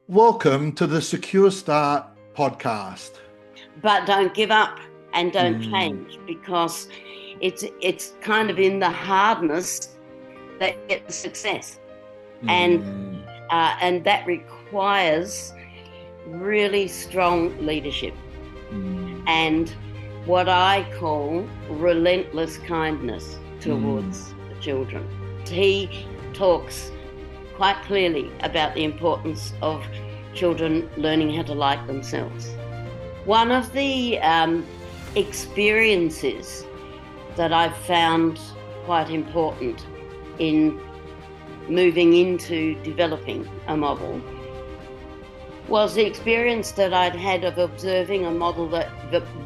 Welcome to the Secure Start podcast. But don't give up and don't Mm, change, because it's kind of in the hardness that you get the success, and mm, and that requires really strong leadership mm, and what I call relentless kindness mm, towards the children. He talks quite clearly about the importance of children learning how to like themselves. One of the experiences that I've found quite important in moving into developing a model was the experience that I'd had of observing a model that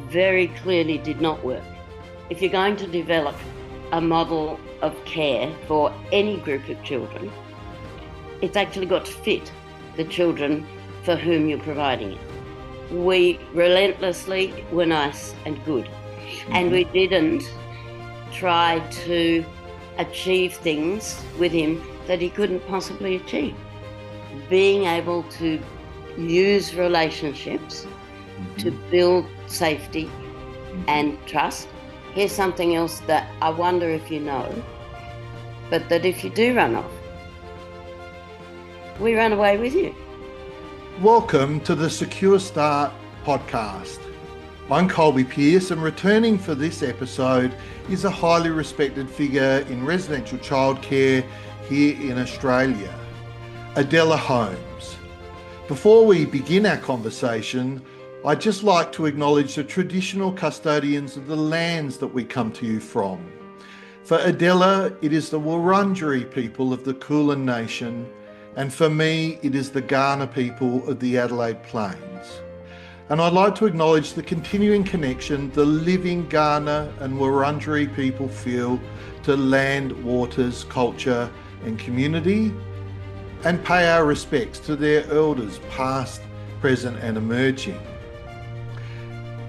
very clearly did not work. If you're going to develop a model of care for any group of children, it's actually got to fit the children for whom you're providing it. We relentlessly were nice and good, and we didn't try to achieve things with him that he couldn't possibly achieve. Being able to use relationships to build safety and trust. Here's something else that I wonder if you know, but that if you do run off, we run away with you. Welcome to the Secure Start podcast. I'm Colby Pearce, and returning for this episode is a highly respected figure in residential childcare here in Australia, Adela Holmes. Before we begin our conversation, I'd just like to acknowledge the traditional custodians of the lands that we come to you from. For Adela, it is the Wurundjeri people of the Kulin Nation, and for me, it is the Kaurna people of the Adelaide Plains. And I'd like to acknowledge the continuing connection the living Kaurna and Wurundjeri people feel to land, waters, culture and community, and pay our respects to their elders past, present and emerging.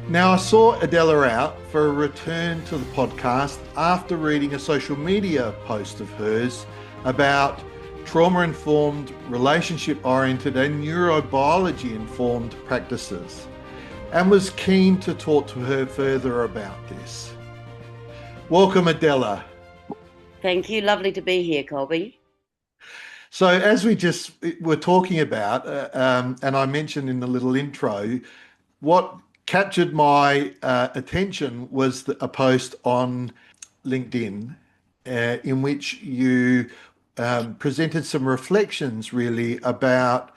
Now, I saw Adela out for a return to the podcast after reading a social media post of hers about trauma-informed, relationship-oriented and neurobiology-informed practices, and was keen to talk to her further about this. Welcome, Adela. Thank you. Lovely to be here, Colby. So as we just were talking about, and I mentioned in the little intro, what captured my attention was a post on LinkedIn in which you presented some reflections really about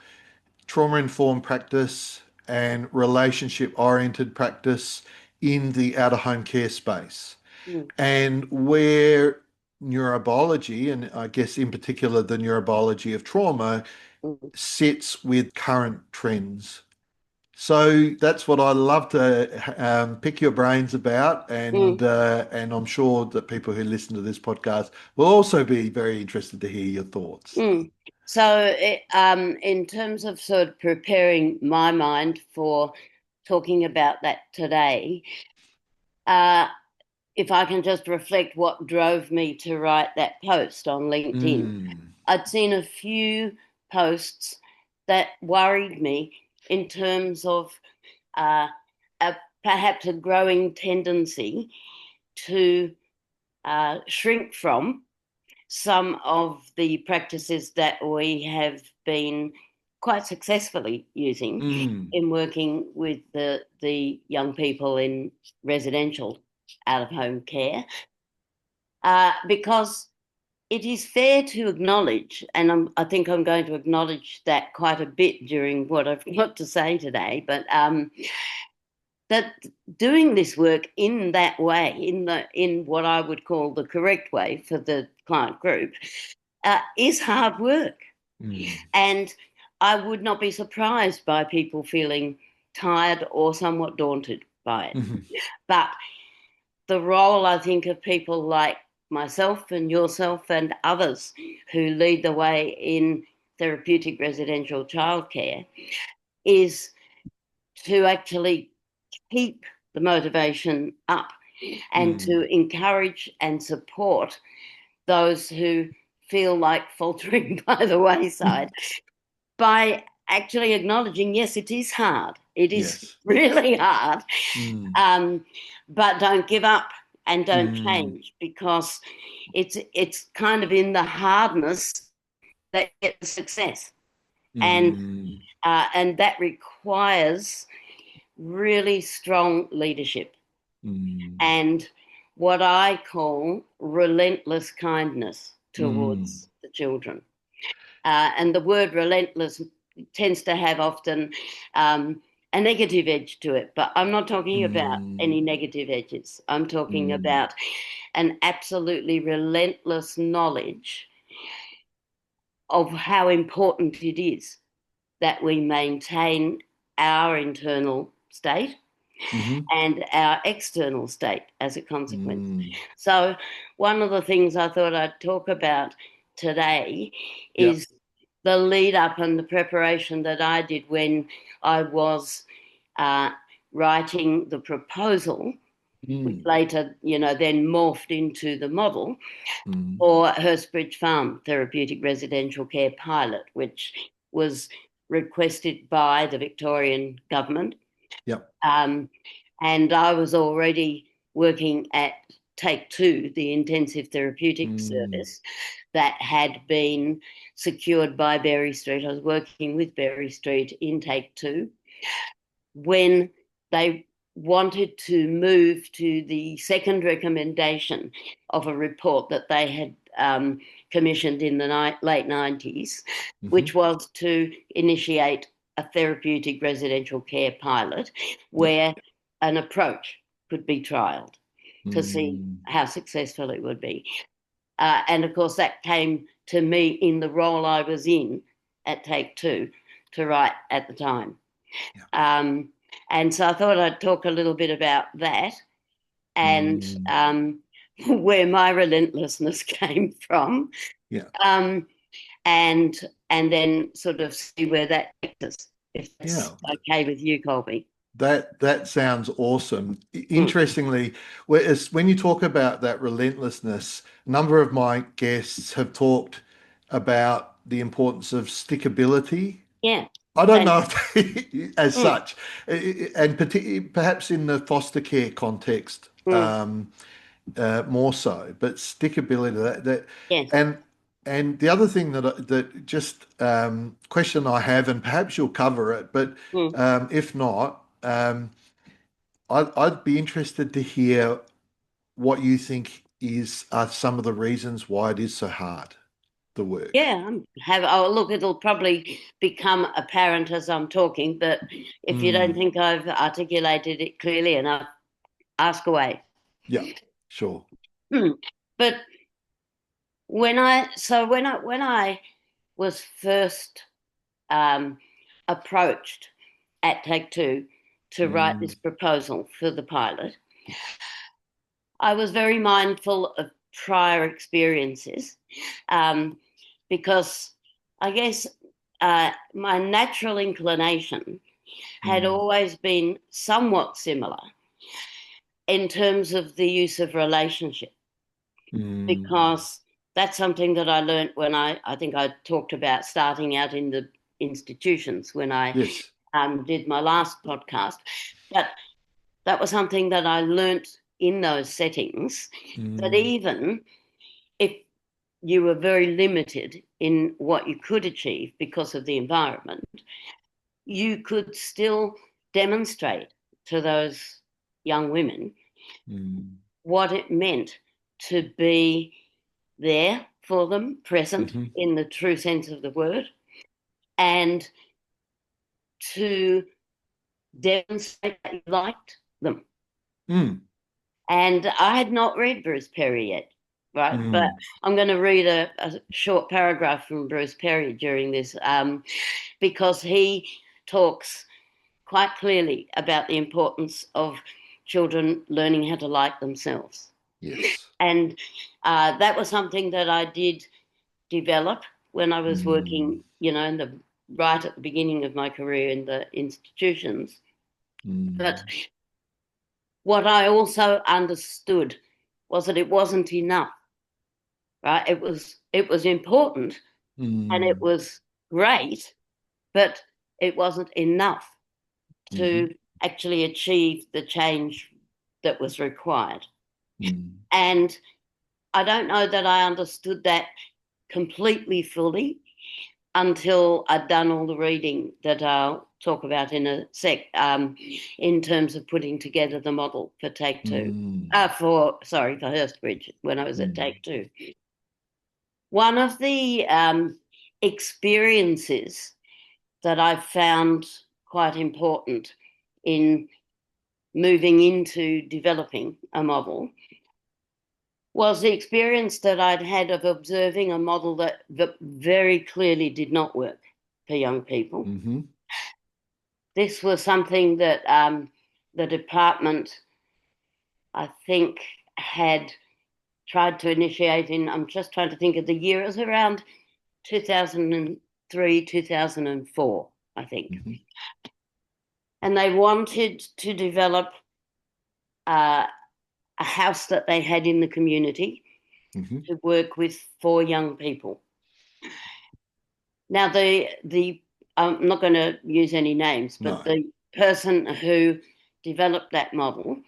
trauma-informed practice and relationship-oriented practice in the out-of-home care space, Mm. and where neurobiology, and I guess in particular the neurobiology of trauma, Mm. sits with current trends. So that's what I love to pick your brains about, Mm. and I'm sure that people who listen to this podcast will also be very interested to hear your thoughts. Mm. So, in terms of sort of preparing my mind for talking about that today, uh, if I can just reflect what drove me to write that post on LinkedIn, Mm, I'd seen a few posts that worried me in terms of uh, perhaps a growing tendency to shrink from some of the practices that we have been quite successfully using mm, in working with the young people in residential out-of-home care, because it is fair to acknowledge, and I think I'm going to acknowledge that quite a bit during what I've got to say today, but that doing this work in that way, in what I would call the correct way for the client group, is hard work. mm, And I would not be surprised by people feeling tired or somewhat daunted by it. mhm, But the role, I think, of people like myself and yourself and others who lead the way in therapeutic residential childcare is to actually keep the motivation up and to mm, encourage and support those who feel like faltering by the wayside by actually acknowledging, yes, it is hard. It is Yes. really hard. Mm. But don't give up and don't Mm. change, because it's kind of in the hardness that get the success. And Mm. and that requires really strong leadership Mm. and what I call relentless kindness Mm. towards the children. And the word relentless tends to have often a negative edge to it, but I'm not talking about Mm. any negative edges. I'm talking Mm. about an absolutely relentless knowledge of how important it is that we maintain our internal state Mm-hmm. and our external state as a consequence. Mm. So, one of the things I thought I'd talk about today Yep. is the lead up and the preparation that I did when I was uh, writing the proposal, which Mm. later, then morphed into the model Mm. for Hurstbridge Farm Therapeutic Residential Care Pilot, which was requested by the Victorian government. Yep. Um, and I was already working at Take Two, the intensive therapeutic Mm. service that had been secured by Berry Street. I was working with Berry Street in Take Two when they wanted to move to the second recommendation of a report that they had commissioned in the late 90s, Mm-hmm. which was to initiate a therapeutic residential care pilot Yep. where an approach could be trialled to see Mm. how successful it would be. And of course, that came to me in the role I was in at Take Two to write at the time. Yep. And so I thought I'd talk a little bit about that and Mm. where my relentlessness came from, Yeah. um, and and then sort of see where that takes us, if that's Yeah. okay with you, Colby. That sounds awesome. Mm. Interestingly, whereas when you talk about that relentlessness, a number of my guests have talked about the importance of stickability. Yeah. I don't Thank know if they, as mm, such, and perhaps in the foster care context, mm, more so, but stickability yes. and and the other thing that just question I have, and perhaps you'll cover it, but Mm. if not, I'd be interested to hear what you think are some of the reasons why it is so hard, the work. Yeah, look, it'll probably become apparent as I'm talking, but if you don't Mm, think I've articulated it clearly enough, ask away. yeah, sure. Hmm. But when I was first um, approached at Take Two to write Mm, this proposal for the pilot, I was very mindful of prior experiences, um, because I guess my natural inclination had mm, always been somewhat similar in terms of the use of relationship, mm. because that's something that I learned when I think I talked about starting out in the institutions when I Yes. did my last podcast. But that was something that I learnt in those settings, that Mm, even if you were very limited in what you could achieve because of the environment, you could still demonstrate to those young women mm, what it meant to be there for them, present hmm in the true sense of the word, and to demonstrate that you liked them. mm, And I had not read Bruce Perry yet, right? But mm, I'm going to read a short paragraph from Bruce Perry during this, because he talks quite clearly about the importance of children learning how to like themselves. yes. And that was something that I did develop when I was Mm, working, right at the beginning of my career in the institutions. But mm, what I also understood was that it wasn't enough, right? It was important and it mm, was great, but it wasn't enough Mm-hmm. to actually achieve the change that was required. Mm. And I don't know that I understood that completely fully until I'd done all the reading that I'll talk about in a sec, in terms of putting together the model for Take Two. Mm. For Hurstbridge, when I was at Mm. Take Two. One of the experiences that I found quite important in moving into developing a model was the experience that I'd had of observing a model that very clearly did not work for young people. Mm-hmm. This was something that the department, I think, had tried to initiate in, I'm just trying to think of the year, it was around 2003, 2004, I think. Mm-hmm. And they wanted to develop uh, a house that they had in the community Mm-hmm. to work with for young people. Now, the I'm not going to use any names, but No. the person who developed that model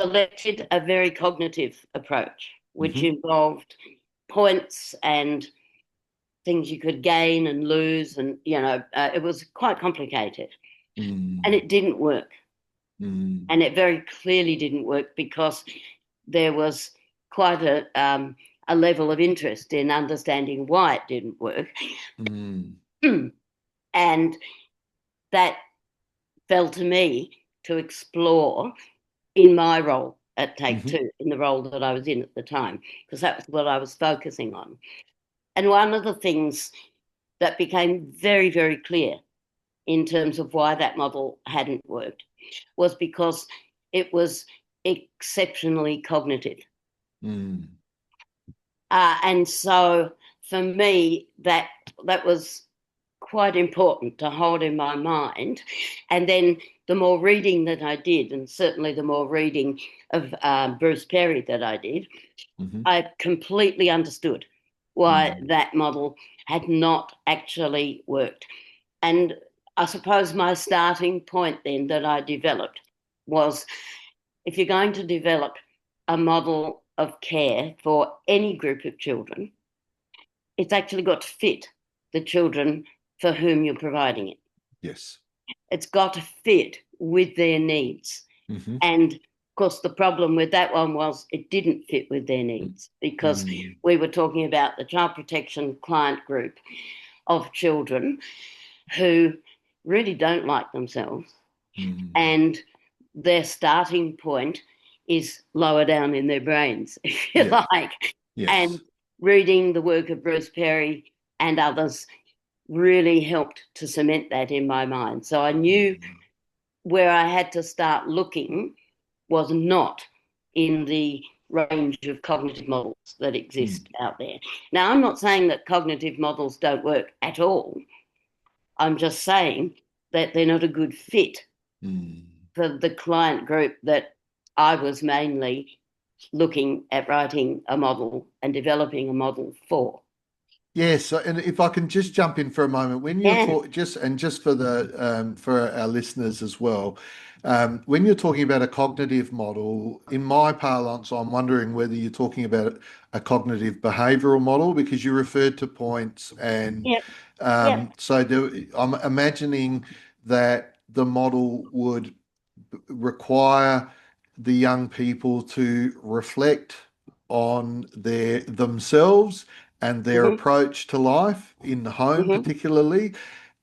selected a very cognitive approach, which Mm-hmm. involved points and things you could gain and lose, and it was quite complicated, and Mm. it didn't work, Mm. and it very clearly didn't work because there was quite a level of interest in understanding why it didn't work, Mm. and that fell to me to explore in my role at Take Mm-hmm. Two, in the role that I was in at the time, because that was what I was focusing on. And one of the things that became very, very clear in terms of why that model hadn't worked was because it was exceptionally cognitive. Mm. And so for me, that was quite important to hold in my mind. And then the more reading that I did, and certainly the more reading of Bruce Perry that I did, Mm-hmm. I completely understood why Mm. that model had not actually worked. And I suppose my starting point then that I developed was, if you're going to develop a model of care for any group of children, it's actually got to fit the children for whom you're providing it. Yes. It's got to fit with their needs. Mm-hmm. And of course, the problem with that one was it didn't fit with their needs, because Mm. we were talking about the child protection client group of children who really don't like themselves, Mm. and their starting point is lower down in their brains, if you Yeah. like. And Yes. reading the work of Bruce Perry and others really helped to cement that in my mind. So I knew Mm. where I had to start looking was not in the range of cognitive models that Mm. exist out there. Now, I'm not saying that cognitive models don't work at all. I'm just saying that they're not a good fit Mm. for the client group that I was mainly looking at writing a model and developing a model for. Yes, so, and if I can just jump in for a moment, when you're Yeah, talking, just for the for our listeners as well, when you're talking about a cognitive model, in my parlance, I'm wondering whether you're talking about a cognitive behavioural model, because you referred to points, and yeah, yeah. I'm imagining that the model would require the young people to reflect on their themselves and their Mm-hmm, approach to life in the home mm-hmm, particularly,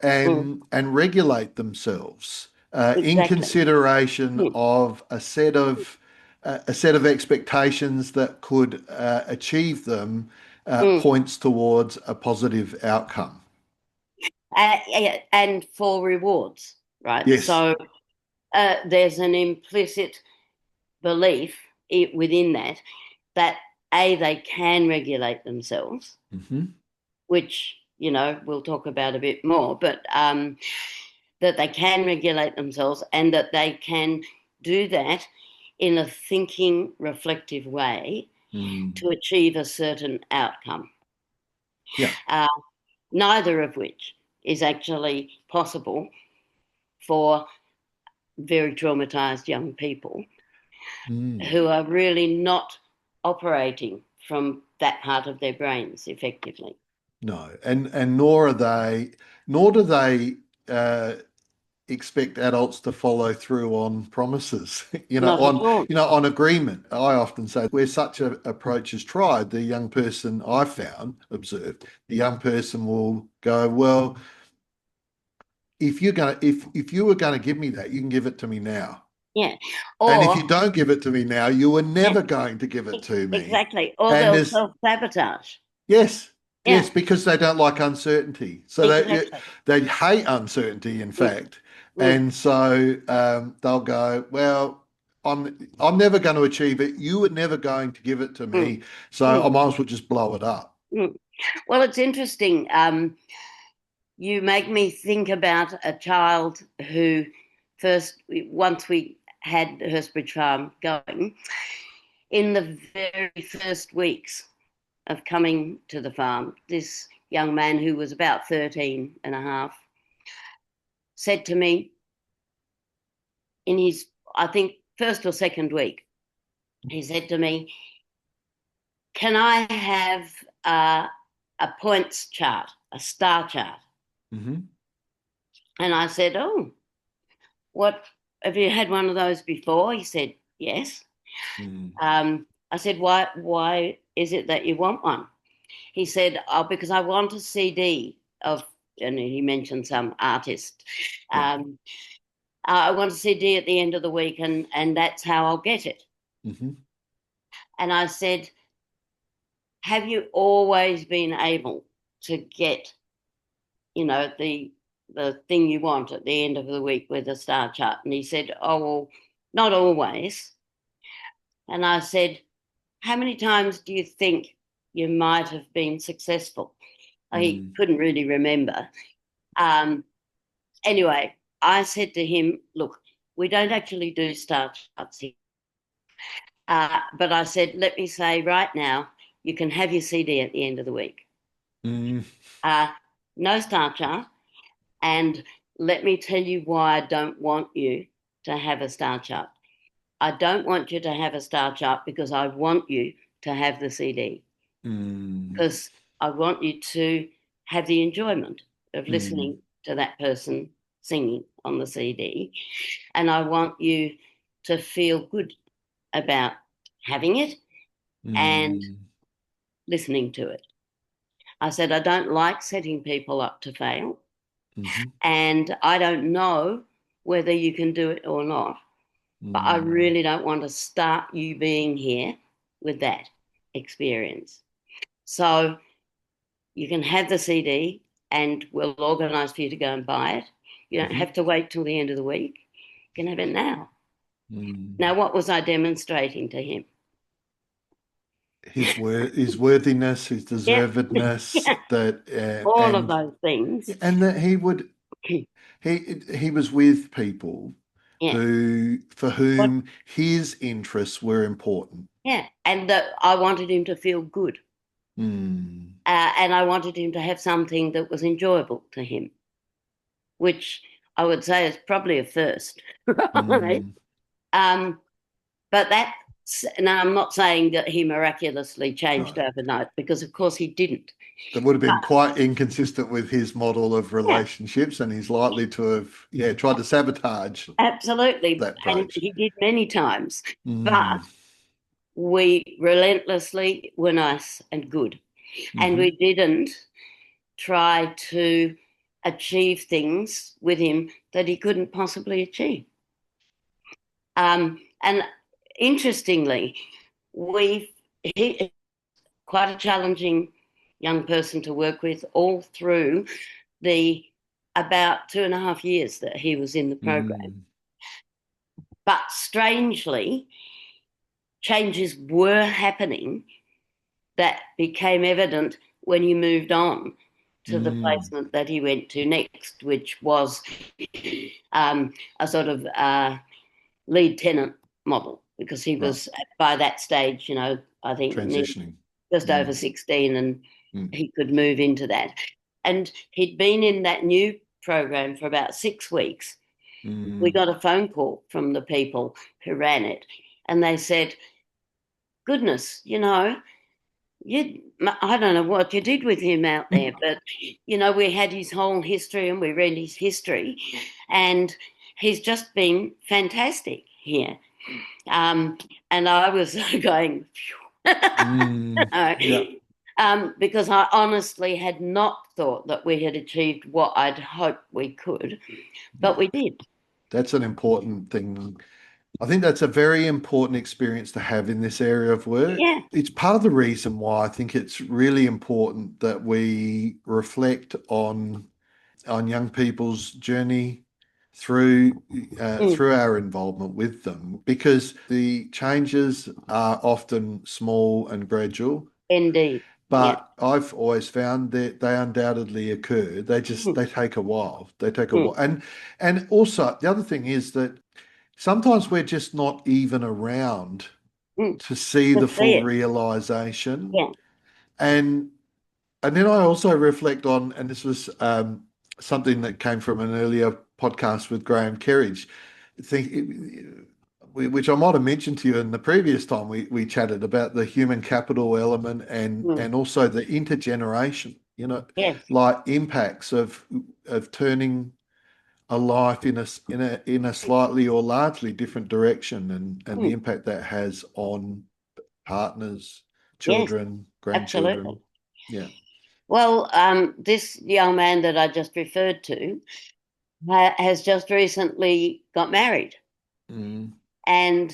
mm, and regulate themselves in exactly. consideration Mm, of a set of expectations that could achieve them mm. points towards a positive outcome. And for rewards, right? Yes. So there's an implicit belief within that A, they can regulate themselves, Hmm. which, we'll talk about a bit more, but that they can regulate themselves and that they can do that in a thinking, reflective way Mm. to achieve a certain outcome. Yeah. Uh, Neither of which is actually possible for very traumatised young people who are really not operating from that part of their brains effectively. No, and nor do they expect adults to follow through on promises, Not at all. on agreement. I often say where such an approach is tried, the young person I found, observed, the young person will go, well, if you were gonna give me that, you can give it to me now. Yeah. And if Or, you don't give it to me now, you were yeah, never going to give it to me. exactly. Or And they'll there's self-sabotage. yes, Yeah, yes, because they don't like uncertainty. So exactly. they hate uncertainty, in Mm, fact. mm, And so they'll go, well, I'm never going to achieve it. You were never going to give it to mm, me, so I mm, might as well just blow it up. mm. Well, it's interesting. You make me think about a child who once we had Hurstbridge Farm going, in the very first weeks of coming to the farm, this young man who was about 13 and a half said to me in his, I think, first or second week, he said to me, can I have a points chart, a star chart? Mm-hmm. And I said, oh, what, have you had one of those before? He said, yes. Mm. I said, why is it that you want one? He said, oh, because I want a CD of, and he mentioned some artist. Yeah. I want a CD at the end of the week, and that's how I'll get it. Mm-hmm. And I said, have you always been able to get, the thing you want at the end of the week with a star chart? And he said, oh, well, not always. And I said, how many times do you think you might have been successful? He Mm. couldn't really remember. Anyway, I said to him, look, we don't actually do star charts here. But I said, let me say right now, you can have your CD at the end of the week. Mm. No star chart. And let me tell you why I don't want you to have a star chart. I don't want you to have a star chart because I want you to have the CD. Mm. Because I want you to have the enjoyment of Mm. listening to that person singing on the CD. And I want you to feel good about having it and Mm. listening to it. I said, I don't like setting people up to fail. Mm-hmm. And I don't know whether you can do it or not. But I Mm. really don't want to start you being here with that experience. So you can have the CD and we'll organise for you to go and buy it. You don't Mm-hmm. have to wait till the end of the week. You can have it now. Mm. Now, what was I demonstrating to him? His worthiness, his Yeah, deservedness, yeah, that all of those things. and that he was with people Yeah, for what? whom his interests were important. Yeah, and that I wanted him to feel good, Mm. and I wanted him to have something that was enjoyable to him, which I would say is probably a first, right? Mm. Um, but that now I'm not saying that he miraculously changed No, overnight because, of course, he didn't. that would have But been quite inconsistent with his model of yeah, relationships, and he's likely to have, tried to sabotage absolutely, that and approach. he did many times. Mm. But we relentlessly were nice and good, and Hmm. we didn't try to achieve things with him that he couldn't possibly achieve. And interestingly, he quite a challenging young person to work with all through the about 2.5 years that he was in the program. Mm. But strangely, changes were happening that became evident when he moved on to the Mm. placement that he went to next, which was a sort of lead tenant model, because he Right. was by that stage, I think Transitioning. just over Mm. 16, and Mm. he could move into that. And he'd been in that new program for about 6 weeks. We got a phone call from the people who ran it, and they said, goodness, I don't know what you did with him out there, but, we had his whole history and we read his history, and he's just been fantastic here. And I was going, Yeah. Because I honestly had not thought that we had achieved what I'd hoped we could, but we did. That's an important thing. I think that's a very important experience to have in this area of work. Yeah. It's part of the reason why I think it's really important that we reflect on young people's journey through through our involvement with them, because the changes are often small and gradual. Indeed. Yeah. But I've always found that they undoubtedly occur. They take a while. They take a while. And also the other thing is that sometimes we're just not even around to see the full realization. Yeah. And then I also reflect on, and this was something that came from an earlier podcast with Graham Kerridge, which I might have mentioned to you in the previous time we chatted about the human capital element and also the intergeneration, Yes. like impacts of turning a life in a slightly or largely different direction, and the impact that has on partners, Yes, children, grandchildren. absolutely. Yeah. Well, this young man that I just referred to has just recently got married. And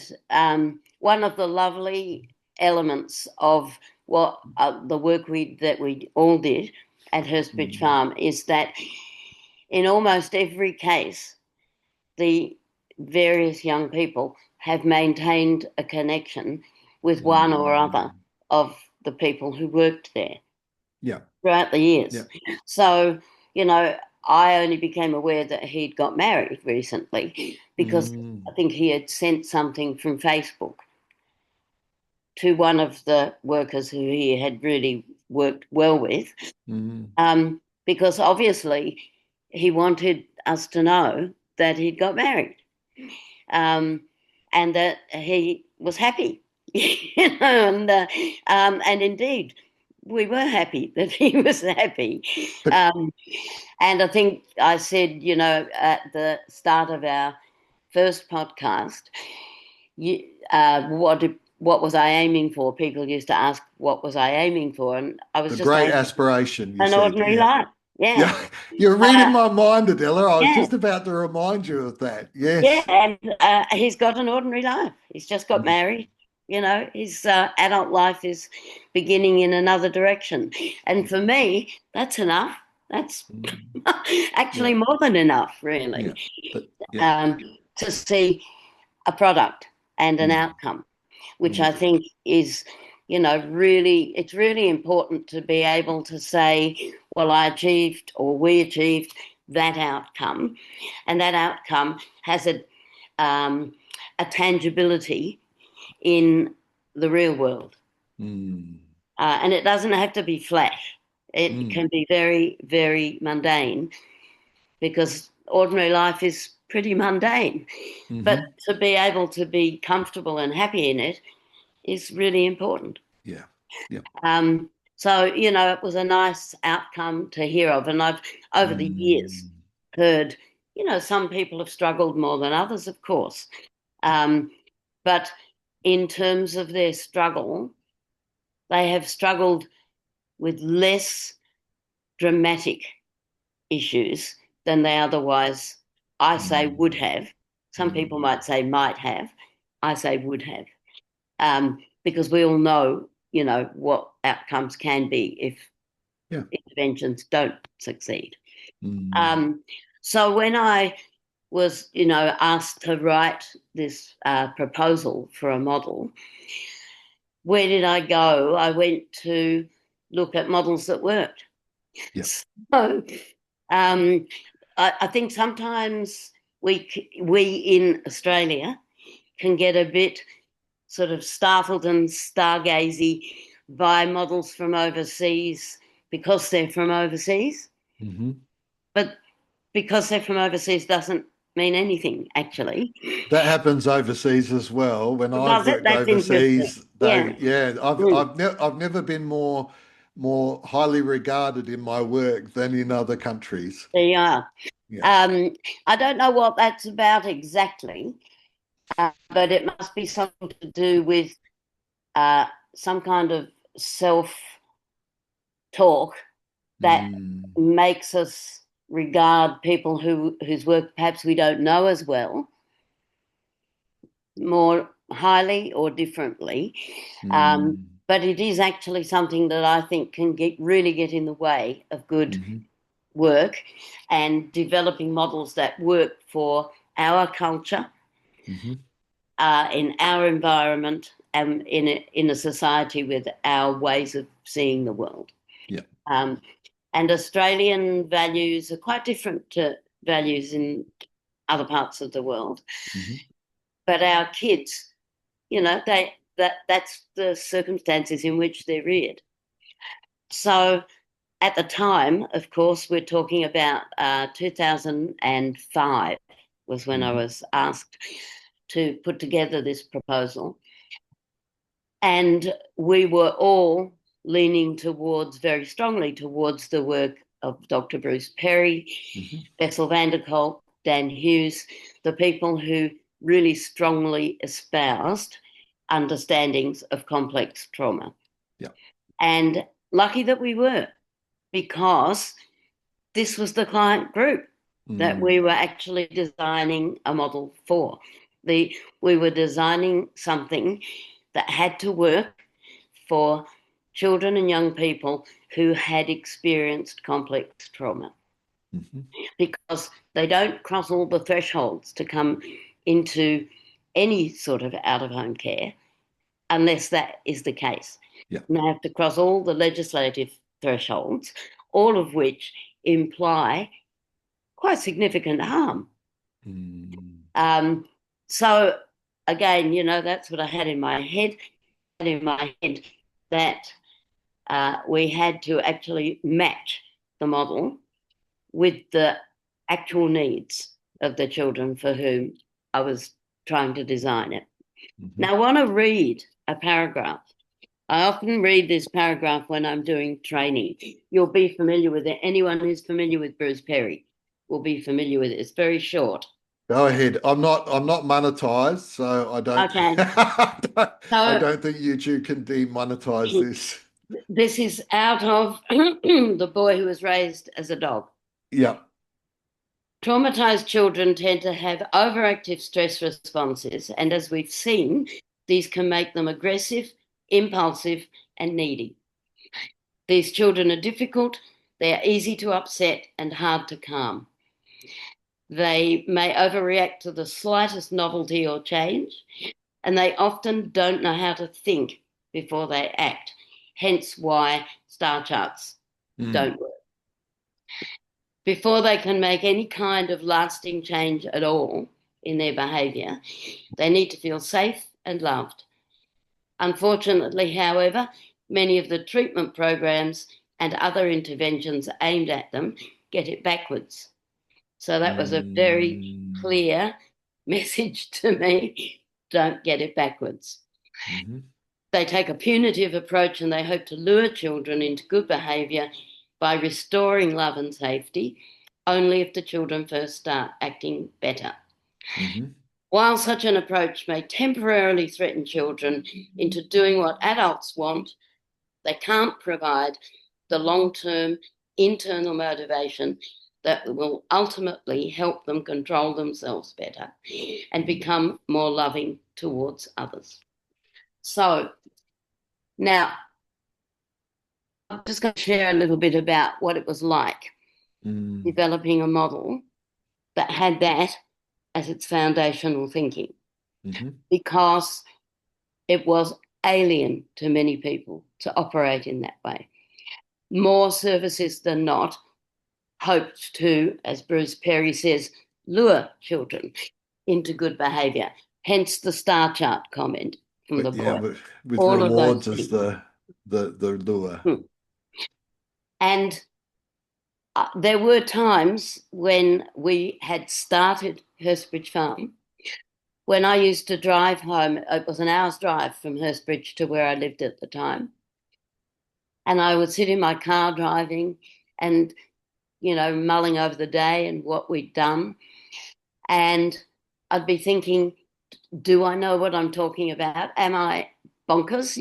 one of the lovely elements of what the work that we all did at Hurstbridge Farm is that in almost every case, the various young people have maintained a connection with one or other of the people who worked there. Yeah. Throughout the years. Yeah. So, I only became aware that he'd got married recently because I think he had sent something from Facebook to one of the workers who he had really worked well with, because obviously he wanted us to know that he'd got married, and that he was happy, and indeed we were happy that he was happy. And I think I said, at the start of our first podcast, what was I aiming for? People used to ask, what was I aiming for? And I was a just great aspiration, you an said. ordinary life. Yeah. Yeah. You're reading my mind, Adela. I was Yeah. just about to remind you of that. Yes. Yeah, and he's got an ordinary life. He's just got married. His adult life is beginning in another direction. And for me, that's enough. That's actually more than enough, really, to see a product and an outcome, which I think is, it's really important to be able to say, well, I achieved or we achieved that outcome, and that outcome has a tangibility in the real world. And it doesn't have to be flash. It can be very, very mundane, because ordinary life is pretty mundane. But to be able to be comfortable and happy in it is really important. Yeah. Yeah. So, it was a nice outcome to hear of. And I've, over the years, heard, some people have struggled more than others, of course. But in terms of their struggle, they have struggled with less dramatic issues than they otherwise, I say, would have. Some people might say might have. I say would have. Because we all know, what outcomes can be if interventions don't succeed. So when I was, asked to write this proposal for a model, where did I go? I went to look at models that worked. Yes. So I think sometimes we in Australia can get a bit sort of startled and stargazy by models from overseas because they're from overseas. Hmm. But because they're from overseas doesn't mean anything, actually. That happens overseas as well. When I've Does it? worked That's interesting. overseas, Yeah. Mm, I've never been more highly regarded in my work than in other countries. there you are. Yeah. Um, I don't know what that's about exactly, but it must be something to do with uh, some kind of self talk that Mm, makes us regard people whose work perhaps we don't know as well more highly or differently. Um, mm, but it is actually something that I think can really get in the way of good hmm, work and developing models that work for our culture, hmm. in our environment, and in a society with our ways of seeing the world. Yeah. Um, and Australian values are quite different to values in other parts of the world. Hmm. But our kids, that's the circumstances in which they're reared. So at the time, of course, we're talking about 2005 was when I Hmm. was asked to put together this proposal. And we were all leaning very strongly towards the work of Dr. Bruce Perry, Hmm. Bessel van der Kolk, Dan Hughes, the people who really strongly espoused understandings of complex trauma. Yeah. And lucky that we were, because this was the client group that we Mm, were actually designing a model for. We were designing something that had to work for children and young people who had experienced complex trauma, hmm. because they don't cross all the thresholds to come into any sort of out of home care unless that is the case. Yeah. And they have to cross all the legislative thresholds, all of which imply quite significant harm. Mm, Um, so again, that's what I had in my head. In my head that we had to actually match the model with the actual needs of the children for whom I was trying to design it. hmm. Now, I want to read a paragraph. I often read this paragraph when I'm doing training. You'll be familiar with it. Anyone who's familiar with Bruce Perry will be familiar with it. It's very short. Go ahead. I'm not monetized, so I don't Okay. I So don't think YouTube can demonetize this. this is out of The Boy Who Was Raised as a Dog. Yeah. Traumatized children tend to have overactive stress responses, and as we've seen, these can make them aggressive, impulsive, and needy. These children are difficult, they are easy to upset, and hard to calm. They may overreact to the slightest novelty or change, and they often don't know how to think before they act, hence why star charts Mm, don't work. Before they can make any kind of lasting change at all in their behaviour, they need to feel safe and loved. Unfortunately, however, many of the treatment programs and other interventions aimed at them get it backwards. So that was a very mm, clear message to me: don't get it backwards. hmm. They take a punitive approach and they hope to lure children into good behaviour by restoring love and safety only if the children first start acting better. Hmm. While such an approach may temporarily threaten children into doing what adults want, they can't provide the long term internal motivation that will ultimately help them control themselves better and become more loving towards others. So, now I'm just going to share a little bit about what it was like Mm, developing a model that had that as its foundational thinking, hmm. because it was alien to many people to operate in that way. More services than not hoped to, as Bruce Perry says, lure children into good behaviour, hence the star chart comment from the But yeah, boy. with All of those rewards as things. the lure. Hmm. And there were times when we had started Hurstbridge Farm, when I used to drive home. It was an hour's drive from Hurstbridge to where I lived at the time. And I would sit in my car driving and, mulling over the day and what we'd done. And I'd be thinking, do I know what I'm talking about? Am I bonkers?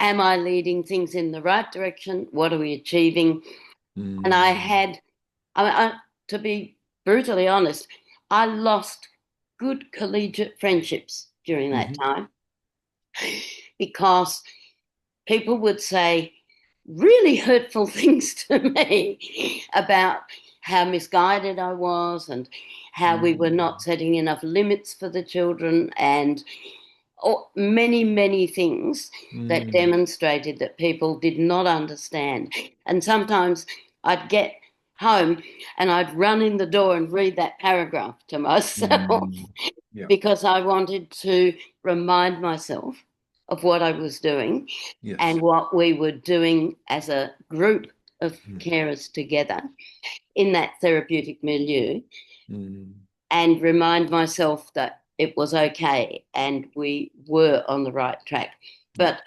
Am I leading things in the right direction? What are we achieving? And I had, to be brutally honest, I lost good collegiate friendships during that time because people would say really hurtful things to me about how misguided I was and how we were not setting enough limits for the children and many, many things that demonstrated that people did not understand. And sometimes I'd get home and I'd run in the door and read that paragraph to myself because I wanted to remind myself of what I was doing and what we were doing as a group of carers together in that therapeutic milieu, and remind myself that it was okay and we were on the right track. But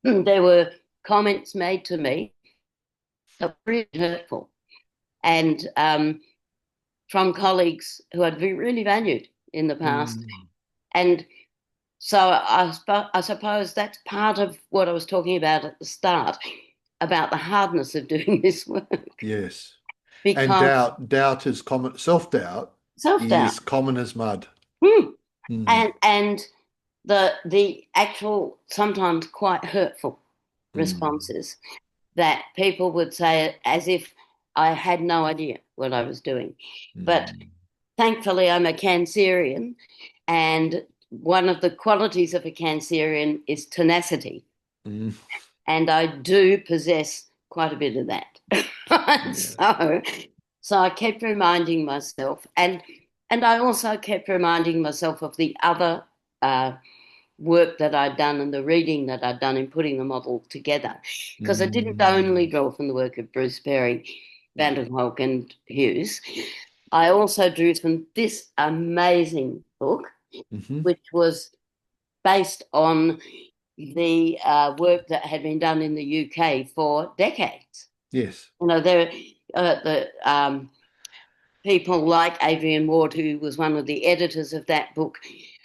there were comments made to me that were really hurtful, and from colleagues who I'd really valued in the past. And so I suppose that's part of what I was talking about at the start, about the hardness of doing this work. Yes. Because and doubt is common. Self-doubt is common as mud. And the actual sometimes quite hurtful responses that people would say as if I had no idea what I was doing. But thankfully I'm a Cancerian, and one of the qualities of a Cancerian is tenacity. And I do possess quite a bit of that. So I kept reminding myself, and I also kept reminding myself of the other work that I'd done and the reading that I'd done in putting the model together. Because I didn't only draw from the work of Bruce Perry, Van der Kolk and Hughes. I also drew from this amazing book, which was based on the work that had been done in the UK for decades. Yes. There the people like Adrian Ward, who was one of the editors of that book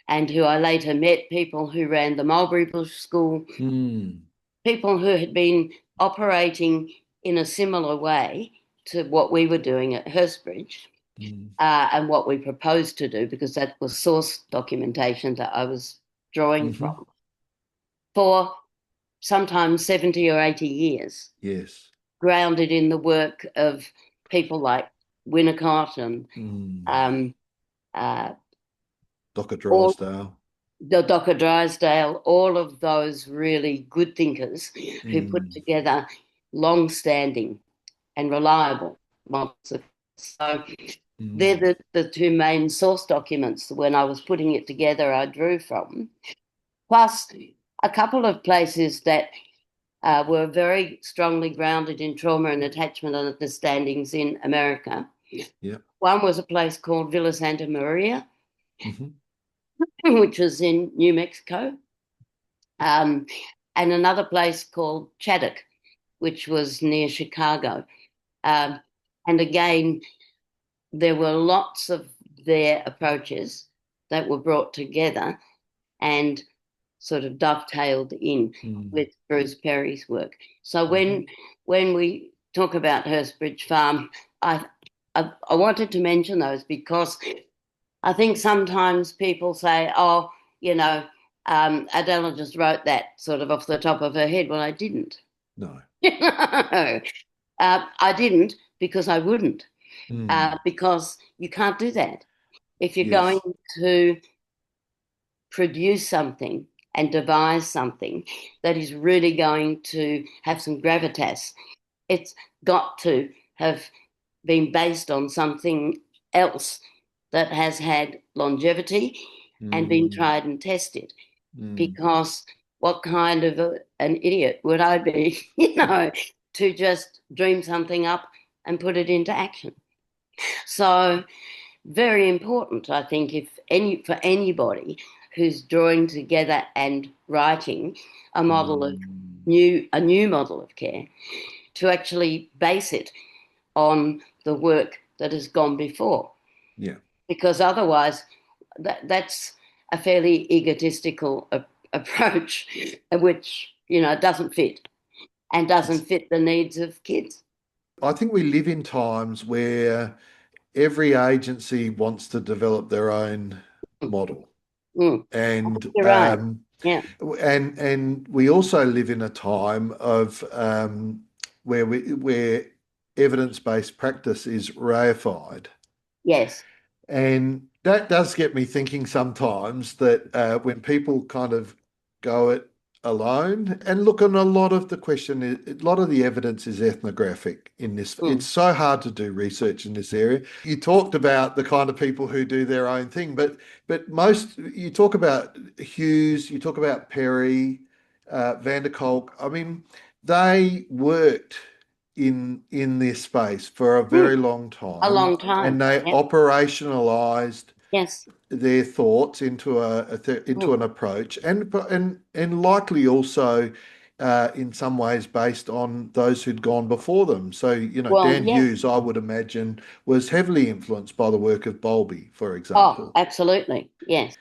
and who I later met, people who ran the Mulberry Bush School, people who had been operating in a similar way to what we were doing at Hurstbridge and what we proposed to do, because that was source documentation that I was drawing from, for sometimes 70 or 80 years. Yes. Grounded in the work of people like Winnicott and Dr. Drysdale. Dr. Drysdale, all of those really good thinkers who put together long-standing and reliable models. So they're the two main source documents when I was putting it together I drew from, plus a couple of places that were very strongly grounded in trauma and attachment understandings in America. Yeah. One was a place called Villa Santa Maria, which was in New Mexico, and another place called Chaddock, which was near Chicago. And again, there were lots of their approaches that were brought together and sort of dovetailed in with Bruce Perry's work. So when we talk about Hurstbridge Farm, I wanted to mention those because I think sometimes people say, oh, Adela just wrote that sort of off the top of her head. Well, I didn't. No. I didn't because I wouldn't, because you can't do that. If you're going to produce something and devise something that is really going to have some gravitas, it's got to have been based on something else that has had longevity and been tried and tested. Because what kind of an idiot would I be, to just dream something up and put it into action. So very important, I think, for anybody who's drawing together and writing a model of a new model of care, to actually base it on the work that has gone before. Yeah. Because otherwise, that's a fairly egotistical approach, which, doesn't fit and doesn't fit the needs of kids. I think we live in times where every agency wants to develop their own model. And You're right. Yeah. and we also live in a time of where evidence-based practice is reified. Yes. And that does get me thinking sometimes that when people kind of go it alone, and look, on a lot of the evidence is ethnographic in this. It's so hard to do research in this area. You talked about the kind of people who do their own thing, but most, you talk about Hughes, you talk about Perry, Van der Kolk. I mean, they worked in this space for a very long time. A long time. And they operationalized yes. their thoughts into an approach, and likely also in some ways based on those who'd gone before them. So, Dan Hughes, I would imagine, was heavily influenced by the work of Bowlby, for example. Oh, absolutely. Yes.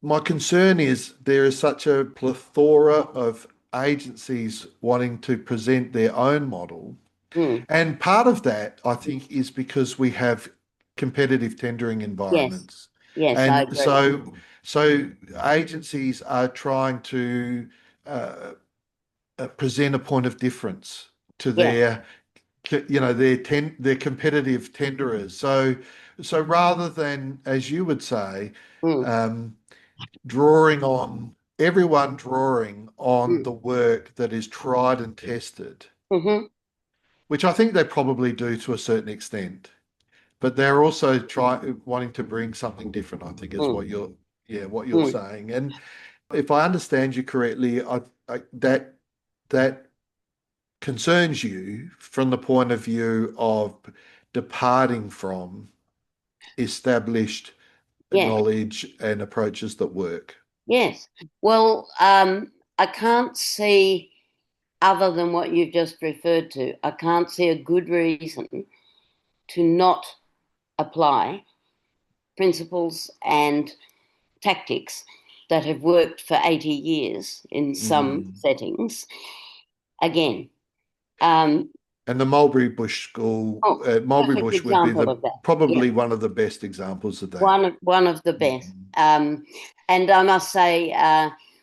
My concern is there is such a plethora of agencies wanting to present their own model. And part of that, I think, is because we have competitive tendering environments. Yes, and I agree. So agencies are trying to present a point of difference to their competitive tenderers. So rather than, as you would say, drawing on the work that is tried and tested, which I think they probably do to a certain extent, but they're also wanting to bring something different, I think, is what you're saying. And if I understand you correctly, that concerns you from the point of view of departing from established knowledge and approaches that work. Yes. Well, I can't see, other than what you've just referred to, I can't see a good reason to not apply principles and tactics that have worked for 80 years in some settings again. And the Mulberry Bush School, Mulberry Bush would be probably one of the best examples of that. One of the best. And I must say,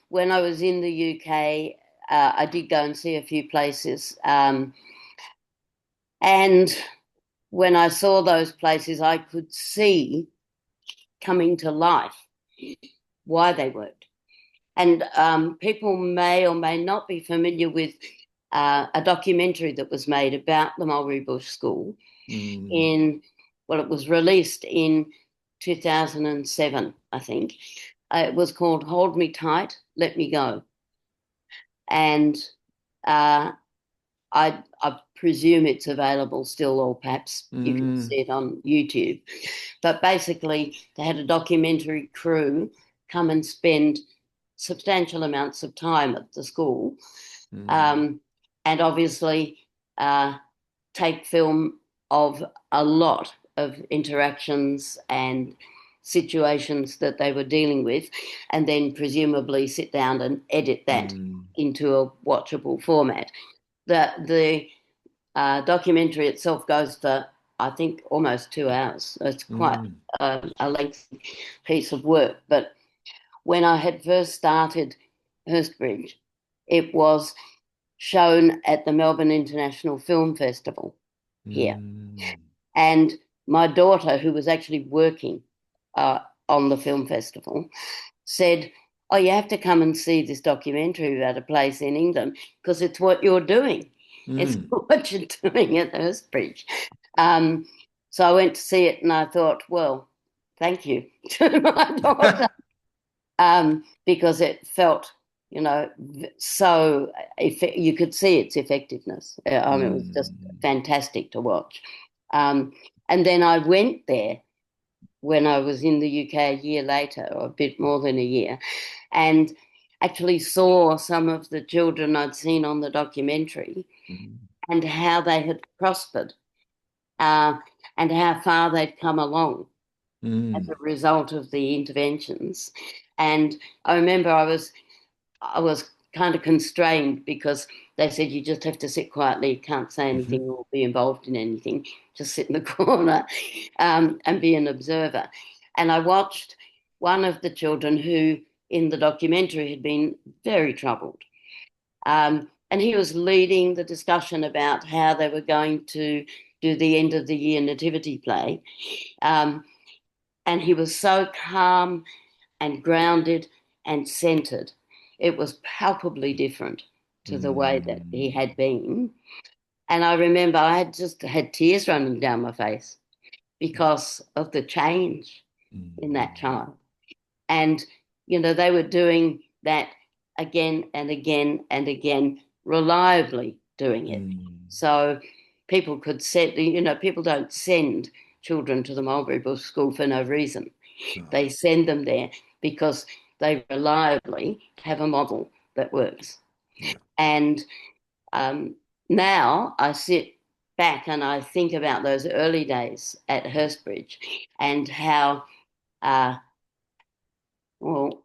when I was in the UK, I did go and see a few places. And when I saw those places, I could see coming to life why they worked. And people may or may not be familiar with a documentary that was made about the Mulberry Bush School it was released in 2007, I think. It was called Hold Me Tight, Let Me Go. And I presume it's available still, or perhaps you can see it on YouTube. But basically, they had a documentary crew come and spend substantial amounts of time at the school, and obviously take film of a lot of interactions and situations that they were dealing with, and then presumably sit down and edit that into a watchable format. The documentary itself goes for, I think, almost 2 hours. It's quite a lengthy piece of work. But when I had first started Hurstbridge, it was shown at the Melbourne International Film Festival here. And my daughter, who was actually working on the film festival, said, "Oh, you have to come and see this documentary about a place in England, because it's what you're doing. It's what you're doing at Hurstbridge." So I went to see it, and I thought, well, thank you to my daughter, because it felt so you could see its effectiveness. I mean, it was just Mm. fantastic to watch. And then I went there when I was in the UK a year later, or a bit more than a year, and actually saw some of the children I'd seen on the documentary Mm. and how they had prospered, uh, and how far they'd come along as a Mm. result of the interventions. And I remember I was kind of constrained because they said you just have to sit quietly, you can't say anything Mhm. or be involved in anything, just sit in the corner, and be an observer. And I watched one of the children who in the documentary had been very troubled. And he was leading the discussion about how they were going to do the end of the year nativity play. Um, and he was so calm and grounded and centered. It was palpably different to the way that he Mm. had been. And I remember I had just had tears running down my face because of the change in that Mm. child. And, they were doing that again and again and again, reliably doing it. Mm. So people could send, people don't send children to the Mulberry Bush School for no reason. No. They send them there because they reliably have a model that works. Yeah. And now I sit back and I think about those early days at Hurstbridge and how,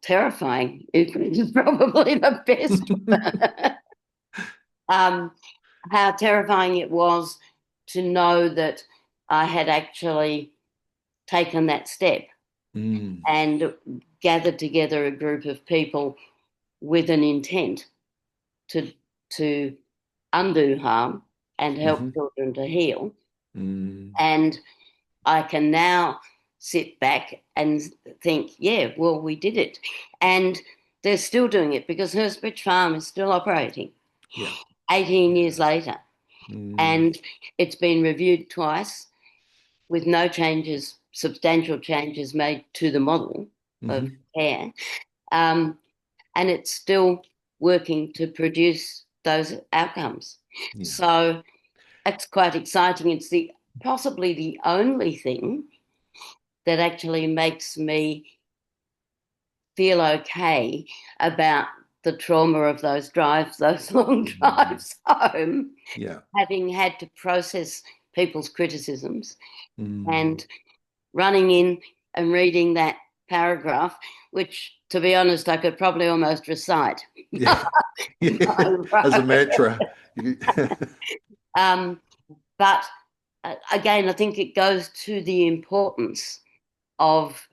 terrifying is probably the best. um, how terrifying it was to know that I had actually taken that step Mm. and gathered together a group of people with an intent to to undo harm and help Mhm. children to heal. Mm. And I can now sit back and think, yeah, well, we did it. And they're still doing it because Hurstbridge Farm is still operating Yeah. 18 years Yeah. later. Mm. And it's been reviewed twice with no changes, substantial changes made to the model of Mhm. care. Um, and it's still working to produce those outcomes. Yeah. So it's quite exciting. It's possibly the only thing that actually makes me feel okay about the trauma of those drives, those long Mm. drives home, Yeah. having had to process people's criticisms Mm. and running in and reading that paragraph, which, to be honest, I could probably almost recite. Yeah. Yeah. As a mantra. um, but again, I think it goes to the importance of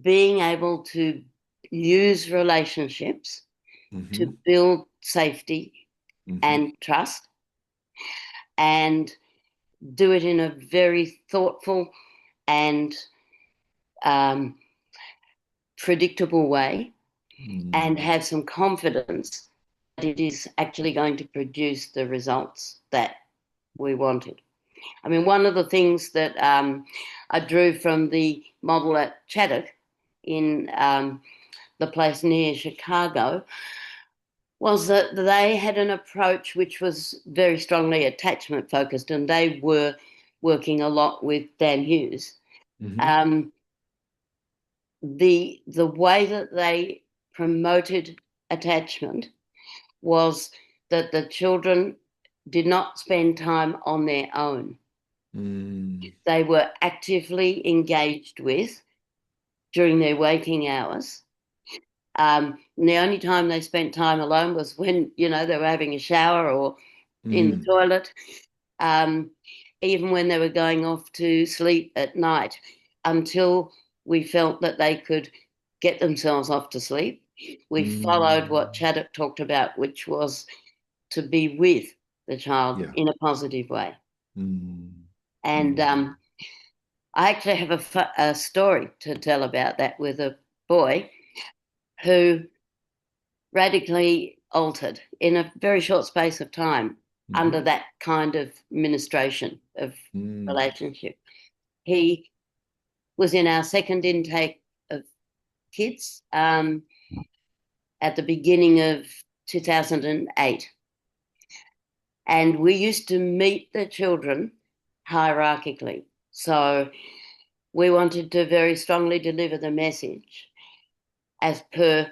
being able to use relationships to Mhm. build safety Mhm. and trust and do it in a very thoughtful and um, predictable way and Mm. have some confidence that it is actually going to produce the results that we wanted. I mean, one of the things that I drew from the model at Chaddock in the place near Chicago was that they had an approach which was very strongly attachment focused, and they were working a lot with Dan Hughes. Mhm. Um, the way that they promoted attachment was that the children did not spend time on their own. Mm. They were actively engaged with during their waking hours. And the only time they spent time alone was when, they were having a shower or in the Mm. toilet, um, even when they were going off to sleep at night, until we felt that they could get themselves off to sleep. We followed what Mm. Chaddock talked about, which was to be with the child Yeah. in a positive way. Mm. And Mm. I actually have a story to tell about that with a boy who radically altered in a very short space of time under Mhm. that kind of ministration of Mm. relationship. He was in our second intake of kids, at the beginning of 2008. And we used to meet the children hierarchically. So we wanted to very strongly deliver the message as per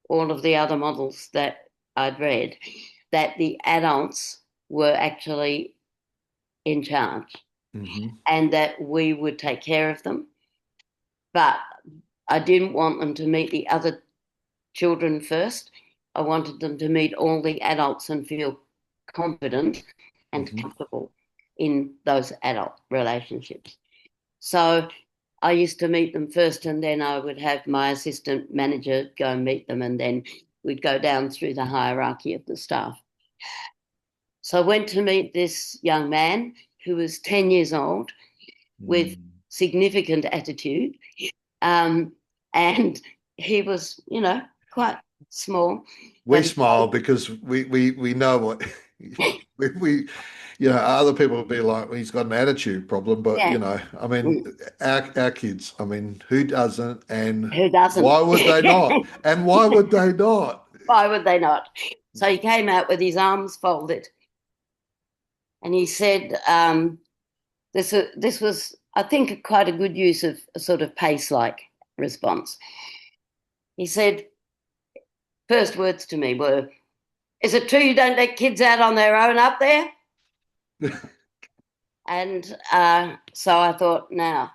all of the other models that I'd read, that the adults were actually in charge and that we would take care of them. But I didn't want them to meet the other children first. I wanted them to meet all the adults and feel confident and comfortable in those adult relationships. So I used to meet them first, and then I would have my assistant manager go and meet them, and then we'd go down through the hierarchy of the staff. So I went to meet this young man who was 10 years old with significant attitude, and he was, quite small. We smile because we know what we other people would be like, well, he's got an attitude problem, but I mean, our kids, I mean, who doesn't, and who doesn't? Why would they not? And why would they not? Why would they not? So he came out with his arms folded, and he said, "This was, I think, quite a good use of a sort of pace-like response." He said, first words to me were, "Is it true you don't let kids out on their own up there?" And so I thought, now,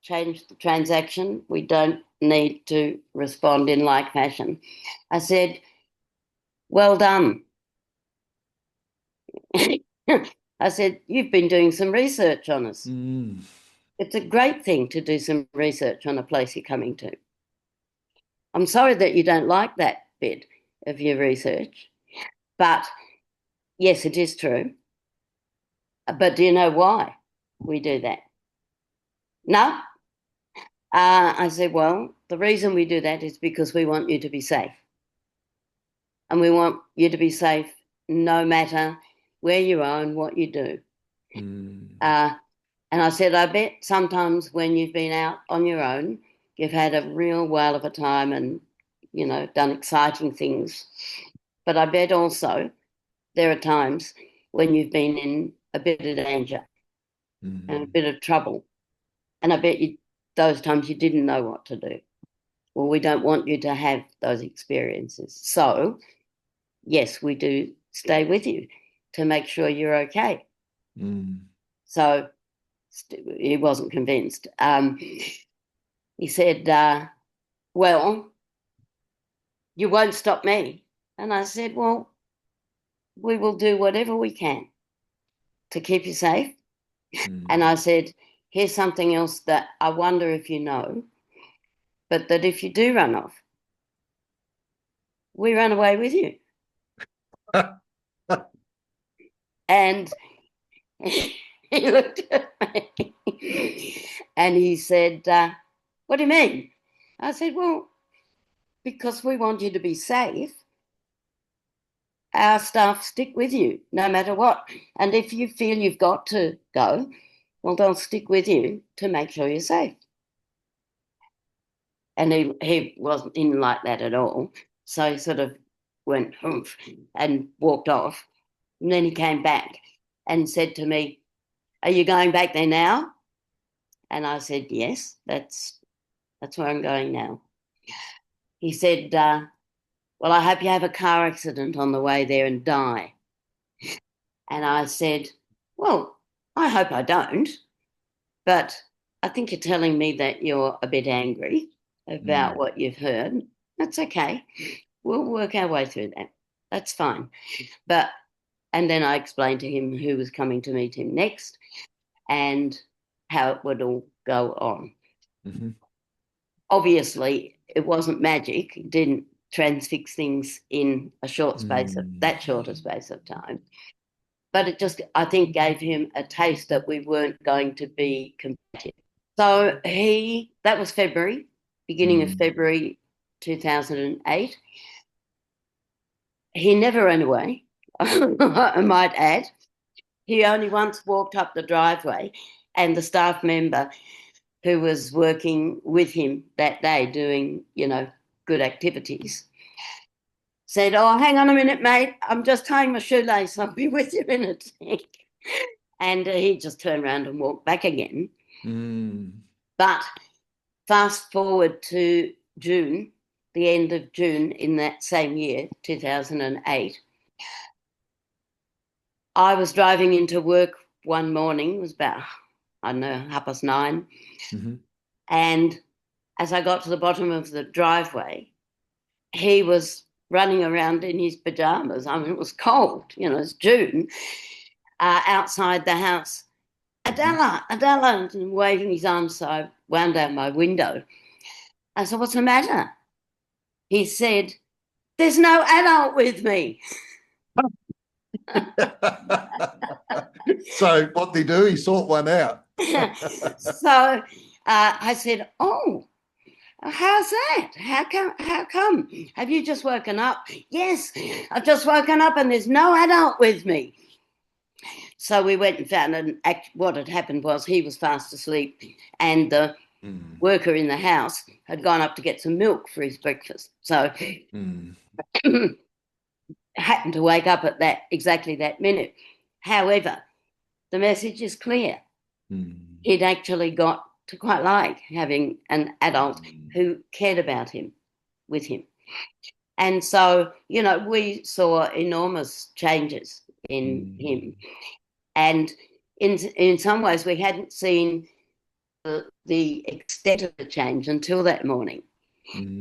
change the transaction. We don't need to respond in like fashion. I said, "Well done." I said, "You've been doing some research on us. It's a great thing to do some research on a place you're coming to. I'm sorry that you don't like that bit of your research, but yes, it is true. But do you know why we do that?" "No." I said, "Well, the reason we do that is because we want you to be safe. And we want you to be safe no matter where you are and what you do." And I said, "I bet sometimes when you've been out on your own, you've had a real whale of a time and, done exciting things. But I bet also there are times when you've been in a bit of danger and a bit of trouble. And I bet those times you didn't know what to do. Well, we don't want you to have those experiences. So, yes, we do stay with you to make sure you're okay." So he wasn't convinced. He said, "Well, you won't stop me." And I said, "Well, we will do whatever we can to keep you safe." And I said, "Here's something else that I wonder if you know, but that if you do run off, we run away with you." And he looked at me and he said, "What do you mean?" I said, "Well, because we want you to be safe, our staff stick with you no matter what. And if you feel you've got to go, well, they'll stick with you to make sure you're safe." And he didn't like that at all. So he sort of went humph and walked off. And then he came back and said to me, "Are you going back there now?" And I said, "Yes, that's where I'm going now." He said, "Well, I hope you have a car accident on the way there and die." And I said, "Well, I hope I don't, but I think you're telling me that you're a bit angry about what you've heard. That's okay. We'll work our way through that. That's fine." And then I explained to him who was coming to meet him next and how it would all go on. Obviously, it wasn't magic. It didn't transfix things in a short space of time. But it just, I think, gave him a taste that we weren't going to be competitive. So that was February, beginning of February 2008. He never ran away, I might add. He only once walked up the driveway, and the staff member who was working with him that day doing, good activities, said, "Oh, hang on a minute, mate. I'm just tying my shoelace. I'll be with you in a tick." And he just turned around and walked back again. But fast forward to June, the end of June in that same year, 2008, I was driving into work one morning. It was about, I don't know, 9:30. And as I got to the bottom of the driveway, he was running around in his pajamas. I mean, it was cold, it's June, outside the house. "Adela, Adela," and waving his arms. So I wound down my window. I said, "What's the matter?" He said, "There's no adult with me." So what did he do? He sought one out. So I said, "Oh, how's that? How come? Have you just woken up?" "Yes, I've just woken up and there's no adult with me." So we went and found what had happened was he was fast asleep and the worker in the house had gone up to get some milk for his breakfast. So happened to wake up at exactly that minute. However, the message is clear. He'd actually got to quite like having an adult who cared about him, with him. And so, we saw enormous changes in him. And in some ways, we hadn't seen the extent of the change until that morning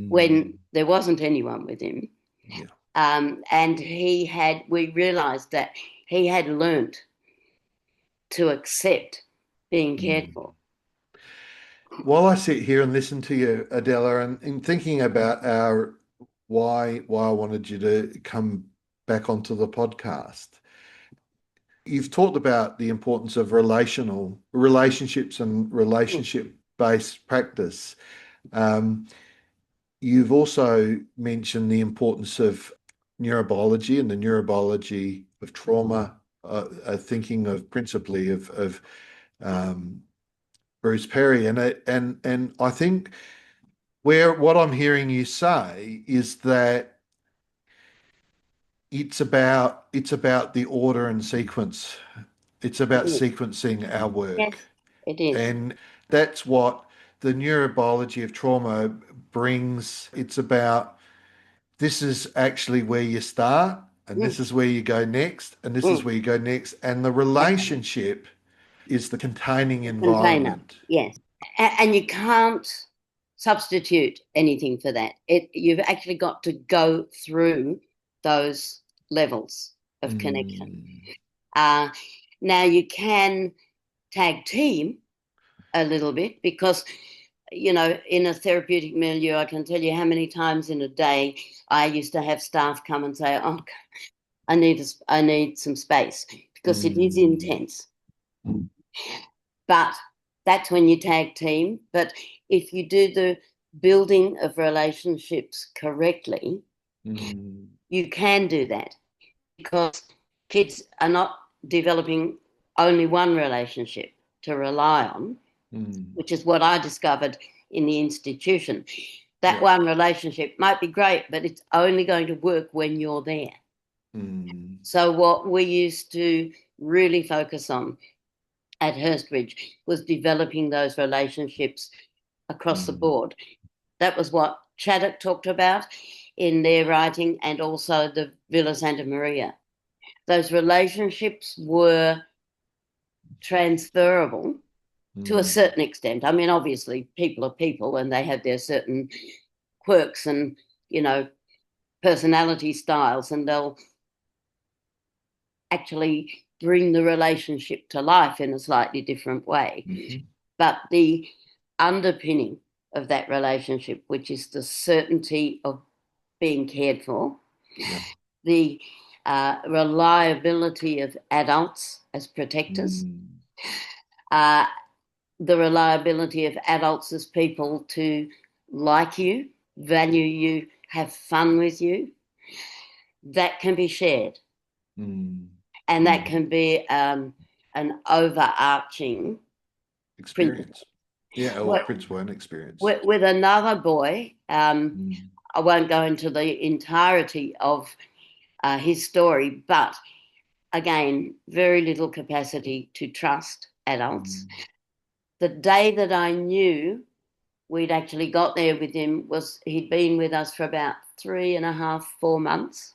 when there wasn't anyone with him. Yeah. And we realised that he had learnt to accept being cared for. While I sit here and listen to you, Adela, and in thinking about why I wanted you to come back onto the podcast, you've talked about the importance of relationships and relationship-based practice. You've also mentioned the importance of neurobiology and the neurobiology of trauma, thinking of principally of Bruce Perry, and I think what I'm hearing you say is that it's about the order and sequence. It's about sequencing our work. Yes, it is. And that's what the neurobiology of trauma brings. It's about, this is actually where you start, and this is where you go next, and this is where you go next. And the relationship is the containing environment. Container, yes. And you can't substitute anything for that. You've actually got to go through those levels of connection. Now, you can tag team a little bit because, in a therapeutic milieu, I can tell you how many times in a day I used to have staff come and say, "Oh, I need some space," because it is intense. But that's when you tag team. But if you do the building of relationships correctly, you can do that, because kids are not developing only one relationship to rely on, which is what I discovered in the institution. That one relationship might be great, but it's only going to work when you're there. So what we used to really focus on at Hurstbridge was developing those relationships across the board. That was what Chaddock talked about in their writing, and also the Villa Santa Maria. Those relationships were transferable to a certain extent. I mean, obviously, people are people and they have their certain quirks and, personality styles, and they'll actually bring the relationship to life in a slightly different way. But the underpinning of that relationship, which is the certainty of being cared for, the reliability of adults as protectors, the reliability of adults as people to like you, value you, have fun with you, that can be shared. And that can be an overarching experience. Principle and experience. With another boy, I I won't go into the entirety of his story, but again, very little capacity to trust adults. The day that I knew we'd actually got there with him was he'd been with us for about 3.5, 4 months.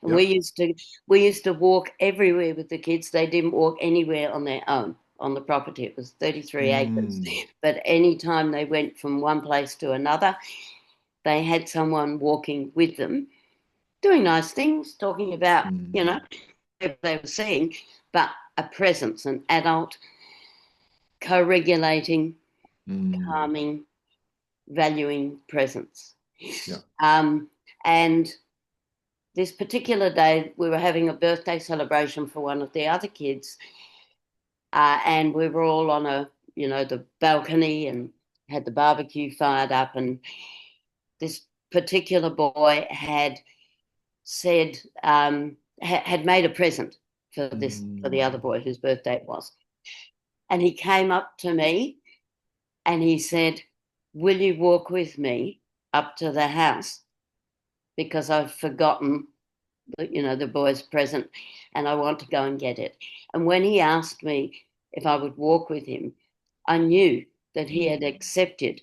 And Yep. we used to walk everywhere with the kids. They didn't walk anywhere on their own on the property. It was 33 acres. But any time they went from one place to another, they had someone walking with them, doing nice things, talking about, what they were seeing, but a presence, an adult, co-regulating, calming, valuing presence. And this particular day, we were having a birthday celebration for one of the other kids, and we were all on the balcony and had the barbecue fired up, and this particular boy had said, had made a present for the other boy whose birthday it was. And he came up to me and he said, "Will you walk with me up to the house? Because I've forgotten, the boy's present and I want to go and get it." And when he asked me if I would walk with him, I knew that he had accepted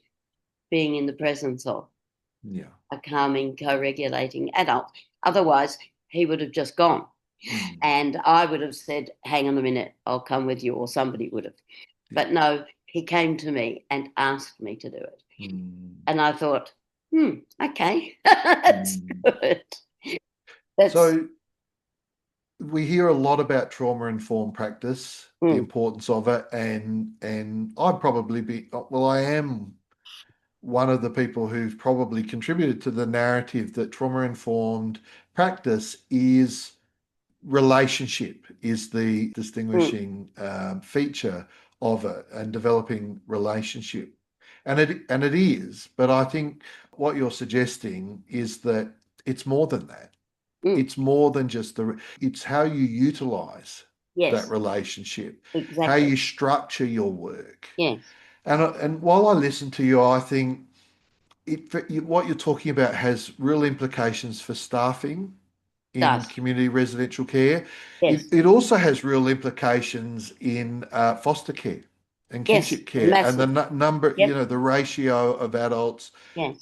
being in the presence of a calming, co-regulating adult. Otherwise, he would have just gone. And I would have said, "Hang on a minute, I'll come with you," or somebody would have. But no, he came to me and asked me to do it. And I thought, okay, that's good. So we hear a lot about trauma-informed practice, the importance of it, and I am one of the people who've probably contributed to the narrative that trauma-informed practice is relationship, is the distinguishing feature of it, and developing relationship. And it is, but I think what you're suggesting is that it's more than that. It's more than just it's how you utilize that relationship, how you structure your work. And while I listen to you, I think what you're talking about has real implications for staffing in community residential care. It also has real implications in foster care and kinship care, and the number, the ratio of adults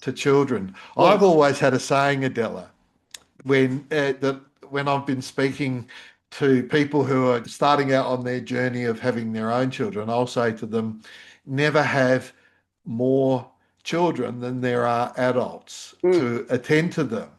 to children. I've always had a saying, Adela, when I've been speaking to people who are starting out on their journey of having their own children, I'll say to them, never have more children than there are adults to attend to them.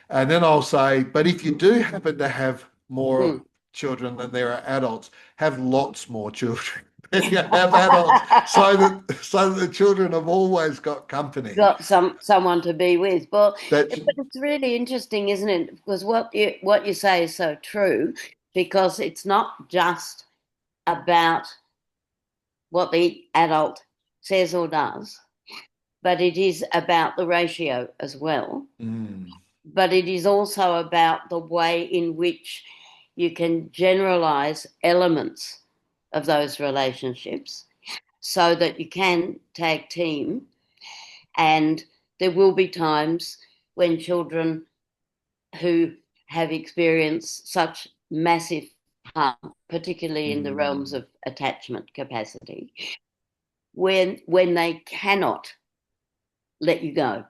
And then I'll say, but if you do happen to have more children than there are adults, have lots more children than you have adults, so that the children have always got company. Got someone to be with. But it's really interesting, isn't it? Because what you say is so true, because it's not just about what the adult says or does, but it is about the ratio as well. But it is also about the way in which you can generalize elements of those relationships so that you can tag team. And there will be times when children who have experienced such massive harm, particularly in the realms of attachment capacity, when they cannot let you go,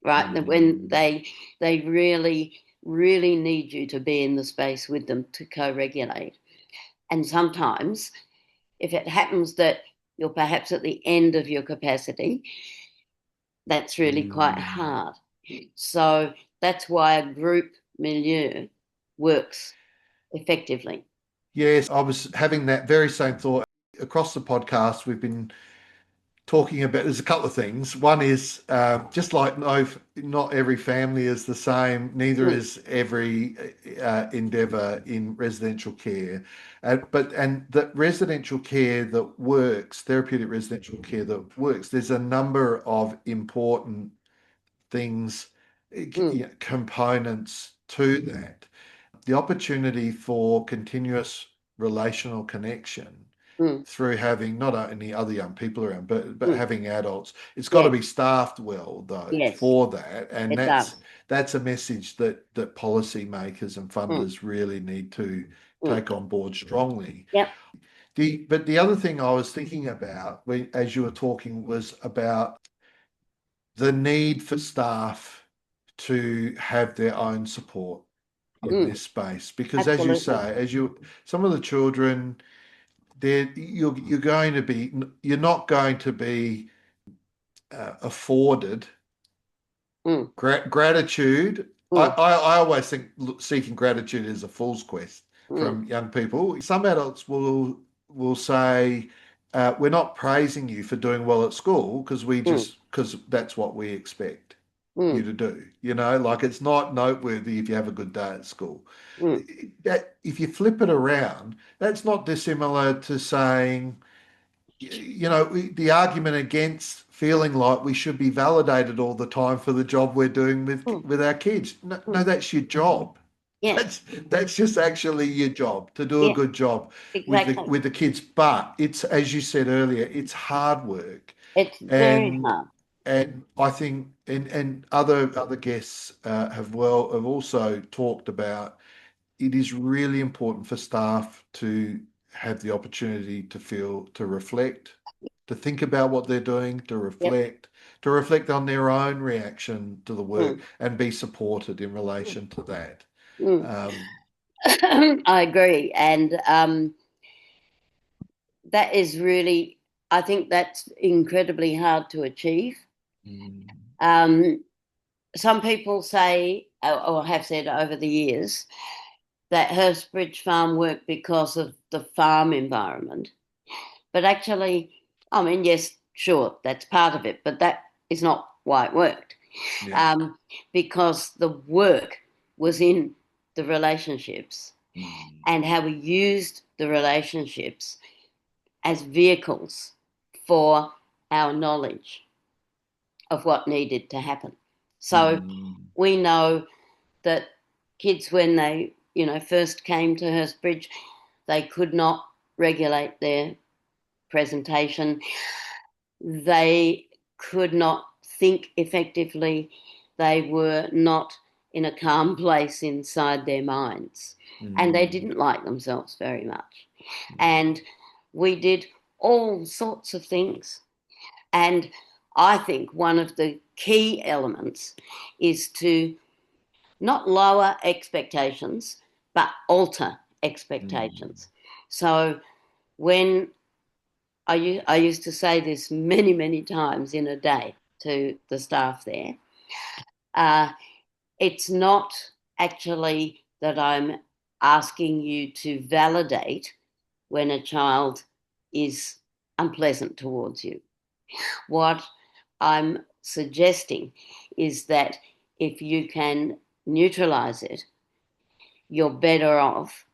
right? When they really, really need you to be in the space with them to co-regulate. And sometimes, if it happens that you're perhaps at the end of your capacity, that's really quite hard. So that's why a group milieu works effectively. Yes, I was having that very same thought. Across the podcast, we've been talking about, there's a couple of things. One is just like not every family is the same, neither is every endeavour in residential care. And that residential care that works, therapeutic residential care that works, there's a number of important things, components to that. The opportunity for continuous relational connection mm, through having not only other young people around, but mm. having adults. It's got to Yes, be staffed well, though, yes, for that, and it does. that's a message that policymakers and Mm, funders really need to mm. take on board strongly. Yep. But the other thing I was thinking about as you were talking was about the need for staff to have their own support in Mm, this space, because as you absolutely. say, some of the children, you're not going to be afforded Mm, gratitude. mm, I always think seeking gratitude is a fool's quest mm, from young people. Some adults will say, "We're not praising you for doing well at school mm, because that's what we expect you mm, to do." You know, like it's not noteworthy if you have a good day at school. mm, That if you flip it around, that's not dissimilar to saying, the argument against feeling like we should be validated all the time for the job we're doing mm, with our kids. No, no, mm. that's your job. Yeah, That's just actually your job to do a yeah, good job exactly. with the kids. But it's, as you said earlier, it's hard work, It's very and hard. I think and other guests have also talked about it is really important for staff to have the opportunity to reflect, to think about what they're doing, Yep. to reflect on their own reaction to the work Mm, and be supported in mm, relation to that. mm. Um, I agree. And that is really, I think that's incredibly hard to achieve. mm, Um, some people say, or have said over the years, that Hurstbridge farm worked because of the farm environment. But actually, I mean, yes, sure, that's part of it, but that is not why it worked. yeah. Um, because the work was in the relationships Mm, and how we used the relationships as vehicles for our knowledge of what needed to happen. So mm, we know that kids, when they, first came to Hurstbridge, they could not regulate their presentation. They could not think effectively. They were not in a calm place inside their minds. And they mm, didn't like themselves very much. mm, And we did all sorts of things. And I think one of the key elements is to not lower expectations, but alter mm, expectations. So when I used to say this many, many times in a day to the staff there, uh, it's not actually that I'm asking you to validate when a child is unpleasant towards you. What I'm suggesting is that if you can neutralize it, you're better off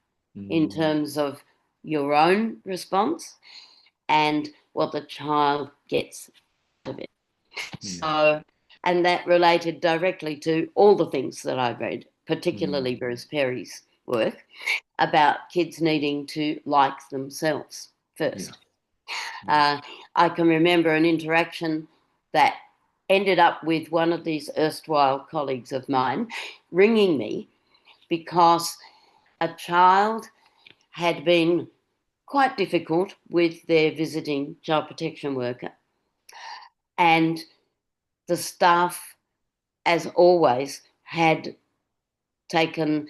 in mm, terms of your own response and what the child gets of it. yeah. So, and that related directly to all the things that I read, Mm, particularly Bruce Perry's work about kids needing to like themselves yeah. first. Yeah. Uh, I can remember an interaction that ended up with one of these erstwhile colleagues of mine ringing me because a child had been quite difficult with their visiting child protection worker. And the staff, as always, had taken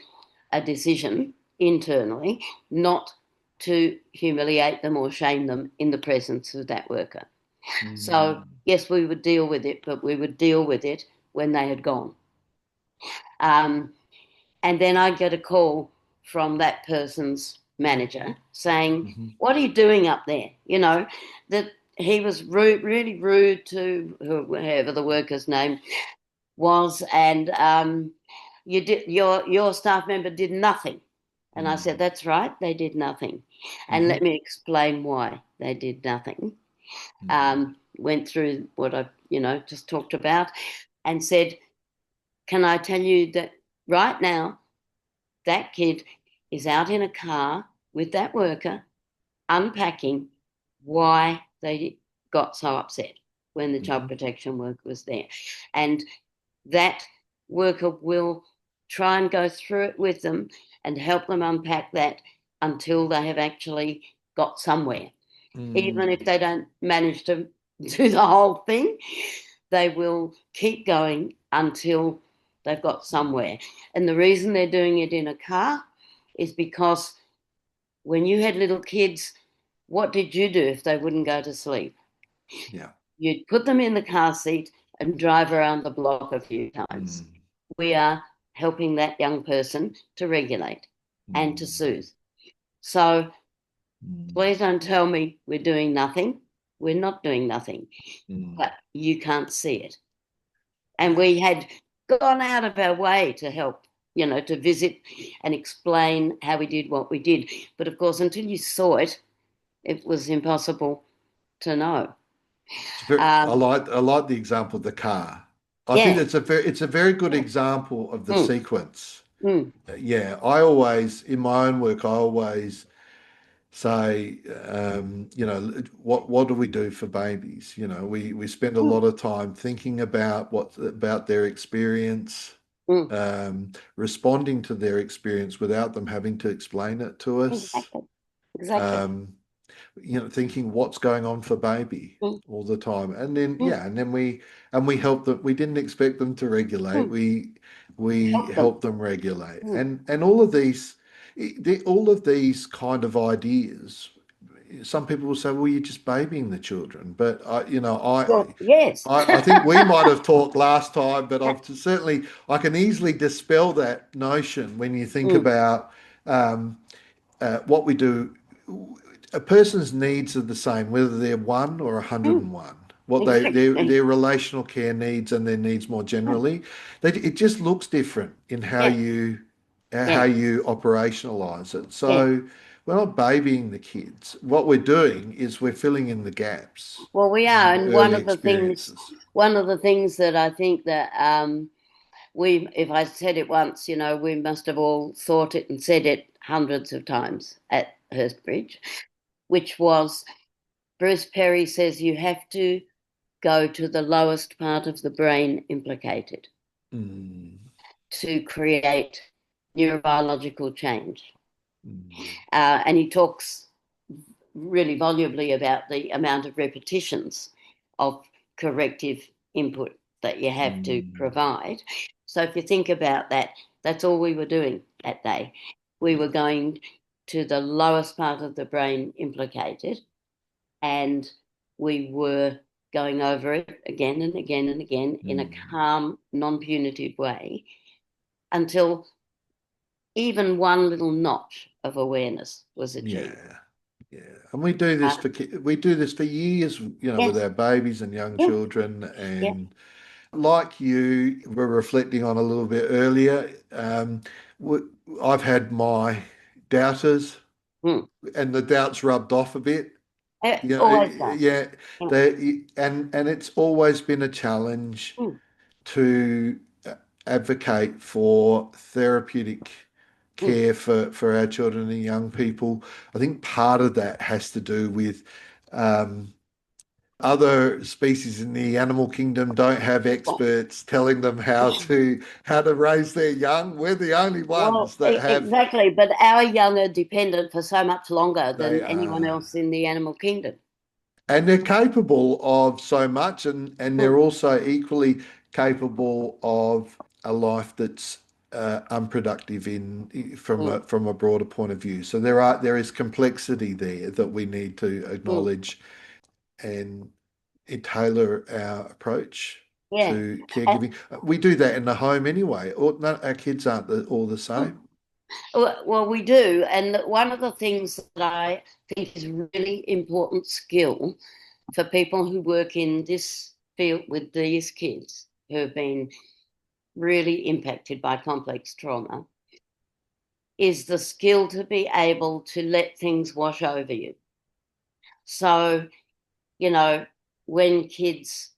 a decision internally not to humiliate them or shame them in the presence of that worker. So, Mm, yes, we would deal with it, but we would deal with it when they had gone. Um, and then I get a call from that person's manager saying, mhm, "What are you doing up there?" That he was rude, really rude to whoever the worker's name was, and your staff member did nothing. And I said, mm, "That's right, they did nothing." And mhm, let me explain why they did nothing. mm, Went through what I, just talked about, and said, "Can I tell you that right now that kid is out in a car with that worker, unpacking why they got so upset when the child Mhm. protection worker was there. And that worker will try and go through it with them and help them unpack that until they have actually got somewhere. Even if they don't manage to do the whole thing, they will keep going until they've got somewhere. And the reason they're doing it in a car is because when you had little kids, what did you do if they wouldn't go to sleep? Yeah. You'd put them in the car seat and drive around the block a few times. Mm. We are helping that young person to regulate and to Mm. soothe. So Mm. please don't tell me we're doing nothing. We're not doing nothing, Mm. but you can't see it. And Yeah. we had gone out of our way to help, to visit and explain how we did what we did. But of course, until you saw it, it was impossible to know. Um, I like the example of the car. I think yeah. it's a very good example of the Mm, sequence. mm, Yeah, I always in my own work I always say, what do we do for babies? We spend a mm, lot of time thinking about their experience, mm. responding to their experience without them having to explain it to us. Exactly. Exactly. Um, thinking what's going on for baby Mm. all the time, and then Mm, we help them. We didn't expect them to regulate. mm. We Help them. help them regulate, Mm, and all of these kind of ideas. Some people will say, "Well, you're just babying the children," but well, yes. I think we might have talked last time, but I can easily dispel that notion when you think Mm, about um, what we do. A person's needs are the same, whether they're one or mm. 101. What Exactly. their relational care needs and their needs more Mm. generally, it just looks different in how Yes. Yes. you operationalize it. Yes. So we're not babying the kids. What we're doing is we're filling in the gaps Well, we in are, the and early experiences. one of the things that I think that if I said it once, we must have all thought it and said it hundreds of times at Hurstbridge, which was Bruce Perry says you have to go to the lowest part of the brain implicated Mm, to create neurobiological change. mm, And he talks really volubly about the amount of repetitions of corrective input that you have to mm. provide. So if you think about that, that's all we were doing that day. We were Yeah. going to the lowest part of the brain implicated, and we were going over it again and again and again in a Mm. calm, non-punitive way until even one little notch of awareness was achieved. Yeah. Yeah, and we do this for years, with Yes, our babies and young yes, children, yes. and like you were reflecting on a little bit earlier, w- I've had my doubters, Mm. and the doubts rubbed off a bit. It always does. Yeah, Yeah. and it's always been a challenge Mm, to advocate for therapeutic mm. care for our children and young people. I think part of that has to do with um, other species in the animal kingdom don't have experts telling them how to raise their young. We're the only Well, ones that have. exactly. But our young are dependent for so much longer They than anyone are. else in the animal kingdom. And they're capable of so much, and they're Mm, also equally capable of a life that's unproductive mm, from a broader point of view. So there is complexity there that we need to mm. acknowledge and tailor our approach Yeah. to Uh, caregiving. We do that in the home anyway. Our kids aren't all the mm. same. Well, we do. And one of the things that I think is really important skill for people who work in this field with these kids who have been really impacted by complex trauma is the skill to be able to let things wash over you. So, you know, when kids,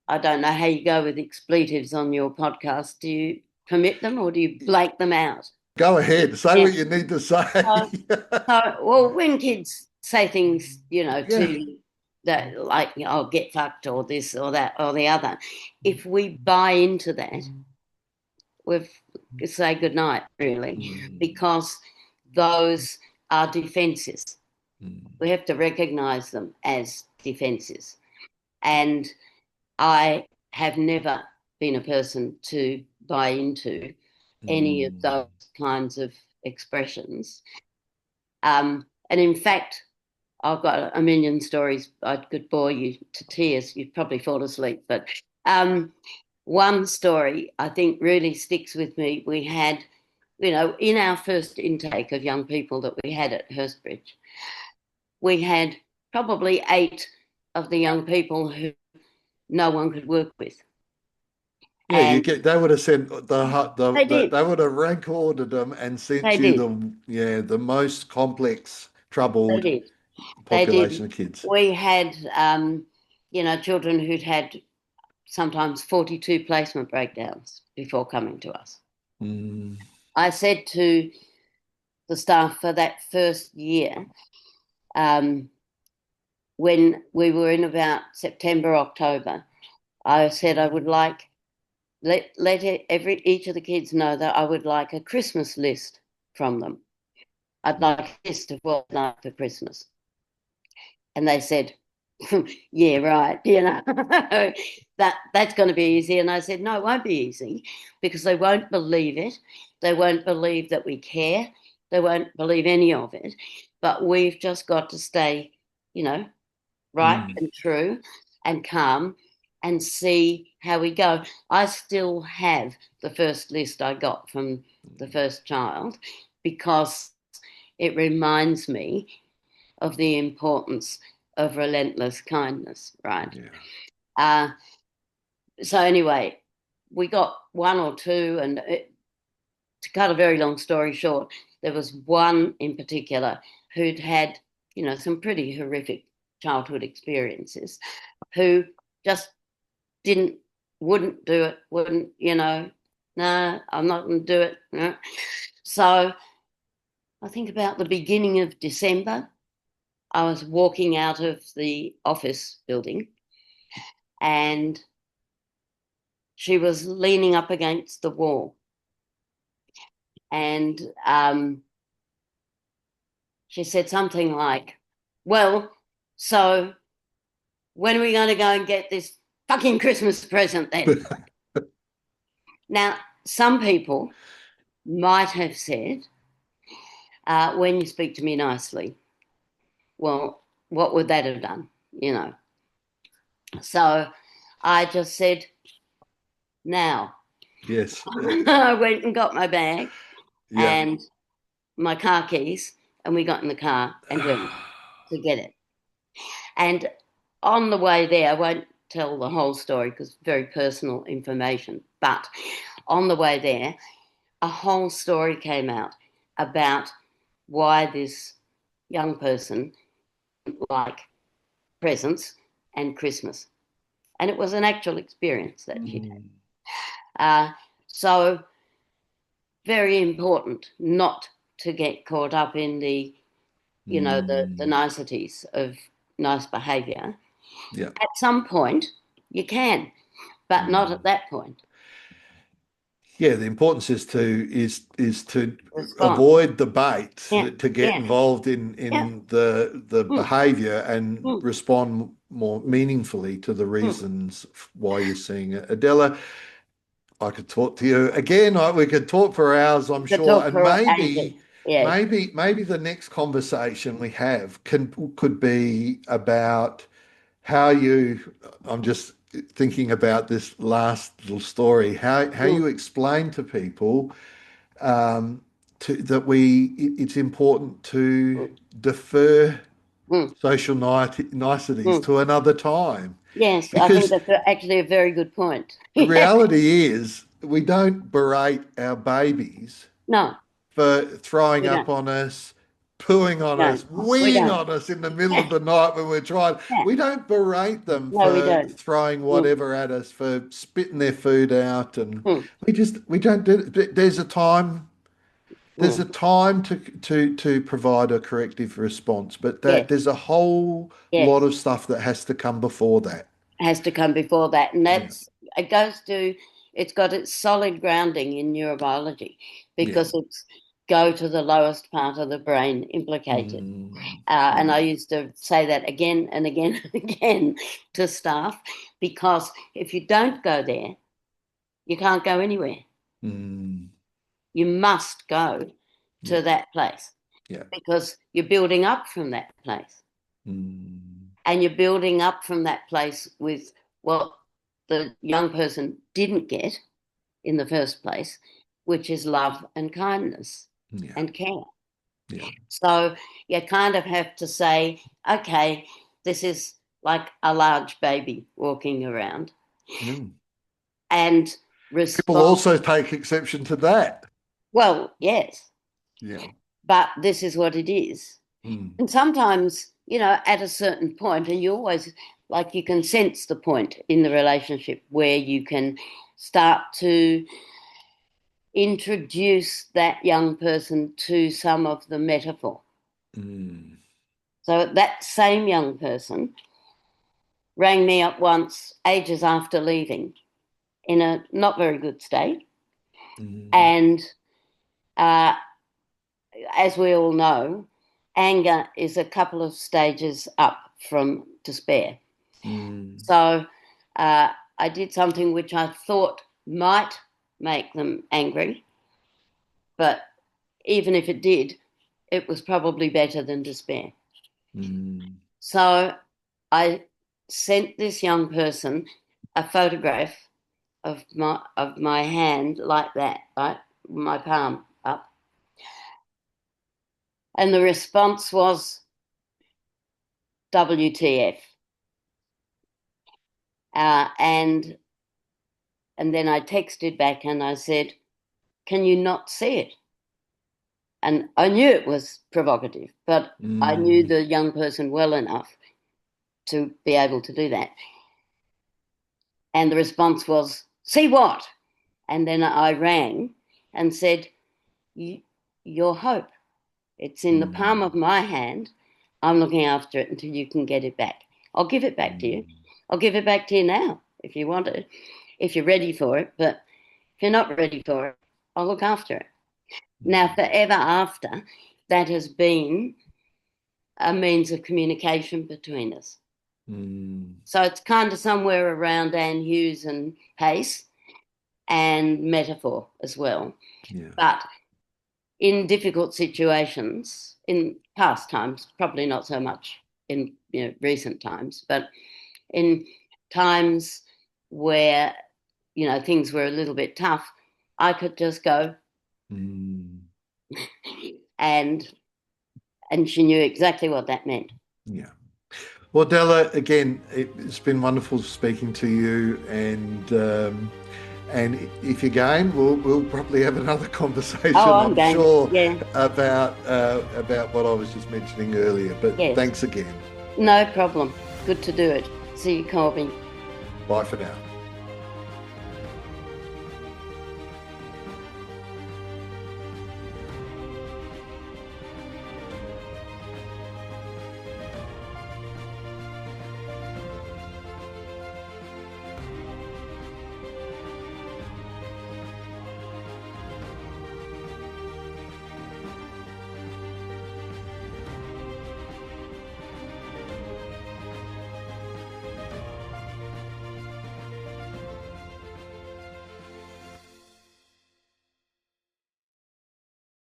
I don't know how you go with expletives on your podcast. Do you permit them or do you blank them out? Go ahead, say Yeah. what you need to say. So, well, when kids say things, Yeah. to that, like, oh, get fucked, or this or that or the other. If we buy into that, we've say goodnight, really, Mm, because those are defenses. mm, We have to recognize them as defenses. And I have never been a person to buy into any of mm. those kinds of expressions. And in fact, I've got a million stories. I could bore you to tears. You'd probably fall asleep. But one story I think really sticks with me. We had, in our first intake of young people that we had at Hurstbridge, we had probably 8 of the young people who no one could work with. Yeah, you And get they would have sent they did. they would have rank ordered them and sent They you did. the most complex, They troubled did. They did. population of kids. We had, children who'd had sometimes 42 placement breakdowns before coming to us. Mm, I said to the staff for that first year, um, when we were in about September, October, I said I would like let each of the kids know that I would like a Christmas list from them. I'd like a list of what I'd like for Christmas. And they said, yeah, right, that's going to be easy. And I said, no, it won't be easy, because they won't believe it. They won't believe that we care. They won't believe any of it. But we've just got to stay, right mm, and true and calm, and see how we go. I still have the first list I got from the first child, because it reminds me of the importance of relentless kindness, right? yeah. Uh, so anyway, we got one or two, and to cut a very long story short, there was one in particular who'd had, some pretty horrific childhood experiences, who just didn't, wouldn't do it, wouldn't, no, I'm not going to do it. No. So I think about the beginning of December, I was walking out of the office building, and she was leaning up against the wall. And she said something like, well, so when are we going to go and get this fucking Christmas present then? Now, some people might have said, when you speak to me nicely, well, what would that have done? So I just said, now. Yes. I went and got my bag Yeah. and my car keys, and we got in the car and went to get it. And on the way there, I won't tell the whole story because it's very personal information, but on the way there, a whole story came out about why this young person liked presents and Christmas. And it was an actual experience that she'd Mm, had. So very important not to get caught up in the mm, niceties of nice behaviour. yeah. At some point, you can, but not Mm. at that point. Yeah, the importance is to Respond. avoid the bait, Yeah, to get yeah, involved yeah. in the Mm, behavior and mm, respond more meaningfully to the mm. reasons why you're seeing it. Adela, I could talk to you again. We could talk for hours, I'm The sure, talk and for ages. Yes. maybe the next conversation we have could be about how you, I'm just thinking about this last little story, how Mm, you explain to people um, that it's important to mm, defer mm, social niceties mm. to another time. Yes, I think Because that's actually a very good point. the Yeah. reality is we don't berate our babies No, for throwing we up don't. on us, pooing on Don't. us, We weeing don't. on us in the middle Yeah, of the night when we're trying. yeah. We don't berate them No, we for don't. throwing Mm, whatever at us, for spitting their food out, and mm. we don't do. There's a time there's a time to provide a corrective response, but Yes, there's a whole lot yes, of stuff that has to come before that. has to come before that. And Yeah, it goes to, it's got its solid grounding in neurobiology yeah, because it's go to the lowest part of the brain implicated. And yeah, I used to say that again and again and again to staff, because if you don't go there, you can't go anywhere. mm, You must go yeah, to that place yeah, because you're building up from that place. mm, And you're building up from that place with what the young person didn't get in the first place, which is love and kindness yeah, and care. yeah, So you kind of have to say, okay, this is like a large baby walking around, mm. and People respond. also take exception to that. Well, yes, Yeah, but this is what it is. mm, And sometimes, at a certain point, and you always, like, you can sense the point in the relationship where you can start to introduce that young person to some of the metaphor. mm, So that same young person rang me up once, ages after leaving, in a not very good state. mm, And uh, as we all know, anger is a couple of stages up from despair. mm, So I did something which I thought might make them angry, but even if it did, it was probably better than despair. mm, So I sent this young person a photograph of my hand like that, right, my palm up, and the response was WTF, and then I texted back and I said, "Can you not see it?" And I knew it was provocative, but I knew mm, the young person well enough to be able to do that. And the response was, "See what?" And then I rang and said, "Your hope. It's in the palm mm, of my hand. I'm looking after it until you can get it back. I'll give it back to you. mm, I'll give it back to you now if you want it, if you're ready for it. But if you're not ready for it, I'll look after it." Now, forever after, that has been a means of communication between us. mm, So it's kind of somewhere around Anne Hughes and Pace and metaphor as well. yeah, But in difficult situations, in past times, probably not so much in recent times, but in times where things were a little bit tough, I could just go, mm, and she knew exactly what that meant. yeah. Well, Della, again, it's been wonderful speaking to you, and if you're game, we'll probably have another conversation, Oh, I'm I'm game. sure, Yeah. about what I was just mentioning earlier. But Yes. thanks again. No problem. Good to do it. See you, Colby. Bye for now.